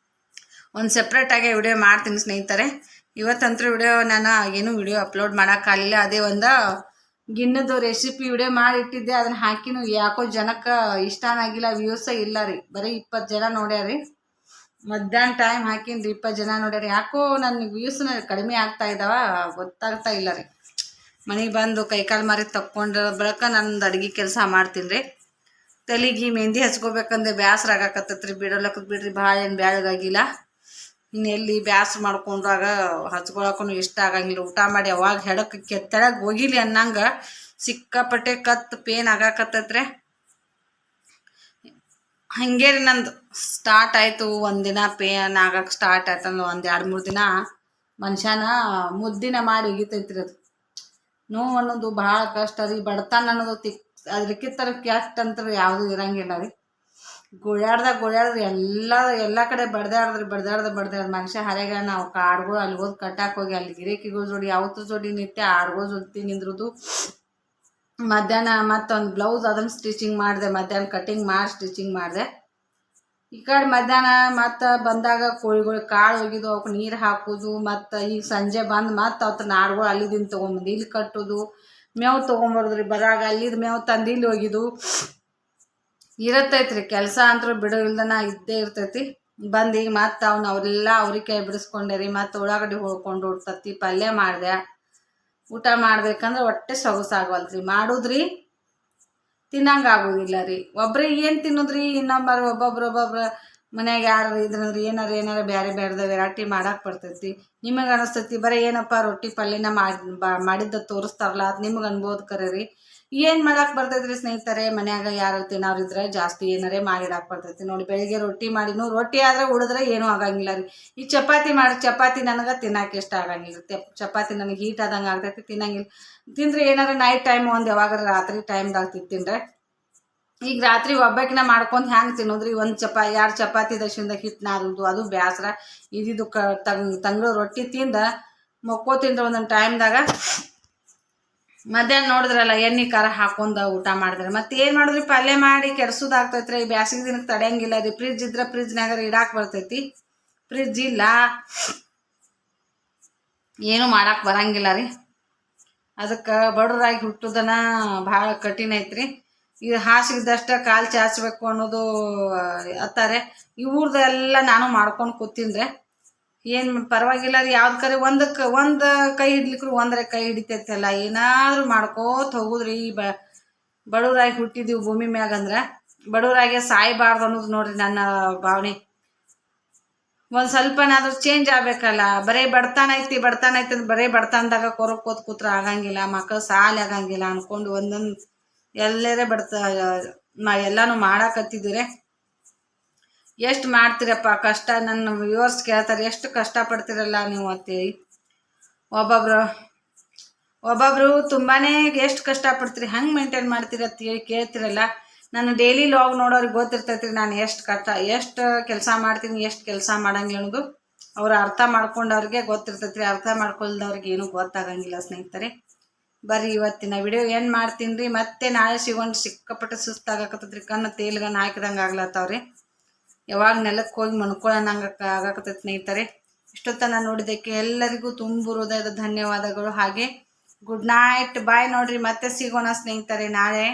ಒಂದು ಸೆಪ್ರೇಟಾಗಿ ವಿಡಿಯೋ ಮಾಡ್ತೀನಿ ಸ್ನೇಹಿತರೆ. ಇವತ್ತಂತೂ ವಿಡಿಯೋ ನಾನು ಏನೂ ವಿಡಿಯೋ ಅಪ್ಲೋಡ್ ಮಾಡೋಕ್ಕಾಗಲಿಲ್ಲ. ಅದೇ ಒಂದು ಗಿಣ್ಣದ್ದು ರೆಸಿಪಿ ವಿಡಿಯೋ ಮಾಡಿಟ್ಟಿದ್ದೆ, ಅದನ್ನು ಹಾಕಿನೂ ಯಾಕೋ ಜನಕ್ಕೆ ಇಷ್ಟನಾಗಿಲ್ಲ, ವ್ಯೂಸೇ ಇಲ್ಲ ರೀ. ಬರೀ 20 ಜನ ನೋಡ್ಯಾರಿ. ಮಧ್ಯಾಹ್ನ ಟೈಮ್ ಹಾಕಿನಿ ರೀ, 20 ಜನ ನೋಡ್ಯಾರಿ. ಯಾಕೋ ನನ್ನ ವ್ಯೂಸ್ನ ಕಡಿಮೆ ಆಗ್ತಾ ಇದ್ದಾವ, ಗೊತ್ತಾಗ್ತಾ ಇಲ್ಲ ರೀ. ಮನೆಗೆ ಬಂದು ಕೈಕಾಲು ಮಾರಿ ತಕ್ಕೊಂಡ್ರ ಬಳಿಕ ನಂದು ಅಡುಗೆ ಕೆಲಸ ಮಾಡ್ತೀನಿ ರೀ. ತಲೆಗೆ ಮೆಹಂದಿ ಹಚ್ಕೋಬೇಕಂದ್ರೆ ಬೇಸರ ಆಗಾಕತ್ತೈತೆ ರೀ. ಬಿಡ್ರಿ, ಭಾಳ ಏನು ಬ್ಯಾಳಗಾಗಿಲ್ಲ. ಇನ್ನೆಲ್ಲಿ ಬ್ಯಾಸರ ಮಾಡ್ಕೊಂಡ್ರಾಗ ಹಚ್ಕೊಳಕ್ಕೂ ಇಷ್ಟ ಆಗಂಗಿಲ್ಲ. ಊಟ ಮಾಡಿ ಅವಾಗ ಹೆಡಕ್ಕೆ ತೆಳಗೆ ಹೋಗಿಲಿ ಅನ್ನಂಗೆ ಸಿಕ್ಕಾಪಟ್ಟೆ ಕತ್ತು ಪೇನ್ ಆಗಾಕತ್ತೈತ್ರೆ. ಹಂಗೆ ರೀ ನಂದು ಸ್ಟಾರ್ಟ್ ಆಯಿತು. ಒಂದಿನ ಪೇನ್ ಆಗಕ್ಕೆ ಸ್ಟಾರ್ಟ್ ಆಯ್ತು ಅಂದ್ರೆ 1-2-3 ದಿನ ಮನುಷ್ಯನ ಮುದ್ದಿನ ಮಾಡಿ ಒಗಿತೈತ್ರಿ. ಅದು ನೋವು ಅನ್ನೋದು ಭಾಳ ಕಷ್ಟ ರೀ. ಬಡತನ ಅನ್ನೋದು ಅದಕ್ಕಿಂತ ಕೆಟ್ಟ ಅಂತ ಯಾವುದೂ ಇರಂಗಿಲ್ಲ ರೀ. ಗೋಳ್ಯಾಡ್ದ್ರೆ ಎಲ್ಲ ಕಡೆ ಬಡ್ದಾಡ್ದ ಮನುಷ್ಯ ಹರೆಗ. ನಾವು ಆಡ್ಗಳು ಅಲ್ಲಿ ಹೋಗಿ ಕಟ್ಟಾಕ್ ಹೋಗಿ ಅಲ್ಲಿ ಗಿರೇಕಿಗಳ ಜೋಡಿ ಯಾವತ್ತು ಜೋಡಿ ನಿತ್ಯ ಆಡ್ಗಳು ಜೊತೆ ನಿಂದ್ರದು. ಮಧ್ಯಾಹ್ನ ಮತ್ತೊಂದು ಬ್ಲೌಸ್ ಅದನ್ನು ಸ್ಟಿಚಿಂಗ್ ಮಾಡಿದೆ. ಮಧ್ಯಾಹ್ನ ಕಟಿಂಗ್ ಮಾಡಿ ಸ್ಟಿಚಿಂಗ್ ಮಾಡಿದೆ. ಈ ಕಡೆ ಮಧ್ಯಾಹ್ನ ಮತ್ತು ಬಂದಾಗ ಕೋಳಿಗಳು ಕಾಳು ಒಗಿದು ಅವಕ್ಕೆ ನೀರು ಹಾಕೋದು. ಮತ್ತು ಈಗ ಸಂಜೆ ಬಂದು ಮತ್ತು ಅವತ್ತು ಆಡ್ಗಳು ಅಲ್ಲಿದಿಂದ ತೊಗೊಂಬಂದು ಇಲ್ಲಿ ಕಟ್ಟೋದು, ಮೇವು ತೊಗೊಂಬರ್ದ್ರಿ. ಬರಾಗ ಅಲ್ಲಿದ್ದು ಮೇವು ತಂದು ಇಲ್ಲಿ ಒಗಿದು ಇರತ್ತೈತ್ರಿ. ಕೆಲಸ ಅಂತೂ ಬಿಡೋ ಇಲ್ದನ ಇದ್ದೇ ಇರ್ತೈತಿ. ಬಂದು ಈಗ ಮತ್ತು ಅವರೆಲ್ಲ ಅವ್ರಿಗೆ ಬಿಡಿಸ್ಕೊಂಡೆ ರೀ. ಮತ್ತು ಉಳ್ಳಾಗಡ್ಡಿ ಹೊಳ್ಕೊಂಡು ತತ್ತಿ ಪಲ್ಯ ಮಾಡಿದೆ. ಊಟ ಮಾಡ್ಬೇಕಂದ್ರೆ ಹೊಟ್ಟೆ ಸೊಗಸಾಗವಲ್ರಿ. ಮಾಡೋದ್ರಿ ತಿನ್ನಂಗೆ ಆಗೋದಿಲ್ಲ ರೀ. ಒಬ್ರಿಗೆ ಏನು ತಿನ್ನೋದ್ರಿ, ಒಬ್ಬೊಬ್ರು ಮನ್ಯಾಗ ಯಾರು ಇದ್ರಂದ್ರೆ ಏನಾರ ಬೇರೆ ವೆರೈಟಿ ಮಾಡಕ್ಕೆ ಬರ್ತೈತಿ. ನಿಮಗೆ ಅನಿಸ್ತೈತಿ ಬರೀ ಏನಪ್ಪ ರೊಟ್ಟಿ ಪಲ್ಯನ ಮಾಡಿದ್ದ ತೋರಿಸ್ತಾರಲ್ಲ, ಅದು ನಿಮ್ಗೆ ಅನ್ಬೋದು ಕರೆ ರೀ. ಏನು ಮಾಡಕ್ಕೆ ಬರ್ತೈತ್ರಿ ಸ್ನೇಹಿತರೆ. ಮನ್ಯಾಗ ಯಾರು ತಿನ್ನೋರಿದ್ರೆ ಜಾಸ್ತಿ ಏನಾರೇ ಮಾಡಿಡಕ್ಕೆ ಬರ್ತೈತಿ ನೋಡಿ. ಬೆಳಿಗ್ಗೆ ರೊಟ್ಟಿ ಮಾಡಿನೂ ರೊಟ್ಟಿ ಆದರೆ ಉಳಿದ್ರೆ ಏನೂ ಆಗಂಗಿಲ್ಲ ರೀ. ಈ ಚಪಾತಿ ನನಗೆ ತಿನ್ನಕ್ಕೆ ಇಷ್ಟ ಆಗಂಗಿಲ್ಲ. ಚಪಾತಿ ನನಗೆ ಹೀಟ್ ಆದಂಗೆ ಆಗ್ತೈತಿ, ತಿನ್ನಂಗಿಲ್ಲ. ತಿಂದ್ರೆ ಏನಾರ ನೈಟ್ ಟೈಮ್ ಒಂದು ಯಾವಾಗ ರಾತ್ರಿ ಟೈಮ್ದಾಗ ತಿಂತಿನ್ರೆ. ಈಗ ರಾತ್ರಿ ಒಬ್ಬಾಕಿನ ಮಾಡ್ಕೊಂಡು ಹ್ಯಾಂಗೆ ತಿನ್ನೋದ್ರಿ. 2 ಚಪಾತಿ ದಶಿಂದ ಹಿಟ್ಟು ನಾದೋದು ಅದು ಬೇಸರ. ಇದಿದ್ದು ತಂಗಳು ರೊಟ್ಟಿ ತಿಂದ ಮಕ್ಕೋತಿಂದ್ರೆ ಒಂದೊಂದು ಟೈಮ್ದಾಗ. ಮಧ್ಯಾಹ್ನ ನೋಡಿದ್ರಲ್ಲ ಎಣ್ಣೆ ಖಾರ ಹಾಕೊಂಡು ಊಟ ಮಾಡಿದ್ರೆ ಮತ್ತೆ ಏನು ಮಾಡಿದ್ರಿ, ಪಲ್ಯ ಮಾಡಿ ಕೆಡ್ಸೋದಾಗ್ತೈತ್ರಿ. ಬ್ಯಾಸಿಗೆ ದಿನಕ್ಕೆ ತಡೆಯಂಗಿಲ್ಲ ರೀ. ಫ್ರಿಜ್ ಇದ್ರೆ ಫ್ರಿಜ್ನಾಗ ಇಡಾಕ್ ಬರ್ತೈತಿ. ಫ್ರಿಜ್ ಇಲ್ಲ, ಏನು ಮಾಡಕ್ಕೆ ಬರಂಗಿಲ್ಲ ರೀ. ಅದಕ್ಕೆ ಬಡವರಾಗಿ ಹುಟ್ಟೋದನ ಭಾಳ ಕಠಿಣ ಐತ್ರಿ. ಇದು ಹಾಸಿಗೆದಷ್ಟ ಕಾಲು ಚಾಚಬೇಕು ಅನ್ನೋದು ಅತ್ತಾರೆ. ಇವ್ರದ್ದೆಲ್ಲ ನಾನು ಮಾಡ್ಕೊಂಡು ಕೂತೀನಿ. ಏನು ಪರವಾಗಿಲ್ಲ ರೀ, ಯಾವ್ದು ಕರೆ ಒಂದು ಕೈ ಹಿಡ್ಲಿಕ್ರು ಒಂದರೆ ಕೈ ಹಿಡಿತೈತಲ್ಲ, ಏನಾದರೂ ಮಾಡ್ಕೋತ ಹೋಗುದ್ರಿ. ಬಡವರಾಗಿ ಹುಟ್ಟಿದೀವಿ ಭೂಮಿ ಮ್ಯಾಗಂದ್ರೆ ಬಡವರಾಗೆ ಸಾಯಬಾರ್ದು ಅನ್ನೋದು ನೋಡ್ರಿ ನನ್ನ ಭಾವನೆ. ಒಂದು ಸ್ವಲ್ಪನಾದ್ರೂ ಚೇಂಜ್ ಆಗಬೇಕಲ್ಲ. ಬರೀ ಬಡತನ ಐತಿ ಅಂತ ಬರೀ ಬಡತನದಾಗ ಕೊರಕೋತ್ ಕೂತ್ರ ಆಗಂಗಿಲ್ಲ. ಮಕ್ಕಳು ಸಾಲ ಆಗಂಗಿಲ್ಲ ಅನ್ಕೊಂಡು ಒಂದೊಂದು ಎಲ್ಲರೇ ಎಲ್ಲಾನು ಮಾಡಾಕತ್ತಿದ್ದೀರಿ. ಎಷ್ಟು ಮಾಡ್ತೀರಪ್ಪ ಕಷ್ಟ. ನನ್ನ ವ್ಯೂವರ್ಸ್ ಕೇಳ್ತಾರೆ, ಎಷ್ಟು ಕಷ್ಟಪಡ್ತೀರಲ್ಲ ನೀವು ಅಂತೇಳಿ. ಒಬ್ಬೊಬ್ರು ತುಂಬಾ ಎಷ್ಟು ಕಷ್ಟಪಡ್ತೀರಿ, ಹಂಗೆ ಮೇಂಟೈನ್ ಮಾಡ್ತೀರಿ ಅಂತೇಳಿ ಕೇಳ್ತಿರಲ್ಲ. ನಾನು ಡೈಲಿ ಲಾಗ್ ನೋಡೋರಿಗೆ ಗೊತ್ತಿರ್ತೈತ್ರಿ ನಾನು ಎಷ್ಟು ಕೆಲಸ ಮಾಡ್ತೀನಿ, ಎಷ್ಟು ಕೆಲಸ ಮಾಡಂಗಿಲ್ಲ ಅನ್ನೋದು. ಅವ್ರು ಅರ್ಥ ಮಾಡ್ಕೊಂಡವ್ರಿಗೆ ಗೊತ್ತಿರ್ತೈತ್ರಿ. ಅರ್ಥ ಮಾಡ್ಕೊಳ್ದವ್ರಿಗೆ ಏನೂ ಗೊತ್ತಾಗಂಗಿಲ್ಲ ಸ್ನೇಹಿತರೆ. ಬರ್ರಿ ಇವತ್ತಿನ ವಿಡಿಯೋ ಏನು ಮಾಡ್ತೀನಿ ರೀ. ಮತ್ತೆ ನಾಳೆ ಸಿಗೋಣ. ಸಿಕ್ಕಾಪಟ್ಟೆ ಸುಸ್ತಾಗತ್ತೈತ್ರಿ. ಕಣ್ಣು ತೇಲ್ಗನ್ನು ಹಾಕಿದಂಗೆ ಆಗ್ಲತ್ತವ್ರಿ. ಯಾವಾಗ ನೆಲಕ್ಕೆ ಹೋಗಿ ಮನ್ಕೊಳ್ಳೋಣಂಗೆ ಆಗಾಕತ್ತೈತೆ ಸ್ನೇಹಿತರೆ. ಇಷ್ಟೊತ್ತನ ನೋಡಿದ್ದಕ್ಕೆ ಎಲ್ಲರಿಗೂ ತುಂಬ ಹೃದಯದ ಧನ್ಯವಾದಗಳು. ಹಾಗೆ ಗುಡ್ ನೈಟ್, ಬಾಯ್. ನೋಡ್ರಿ ಮತ್ತೆ ಸಿಗೋಣ ಸ್ನೇಹಿತರೆ ನಾಳೆ.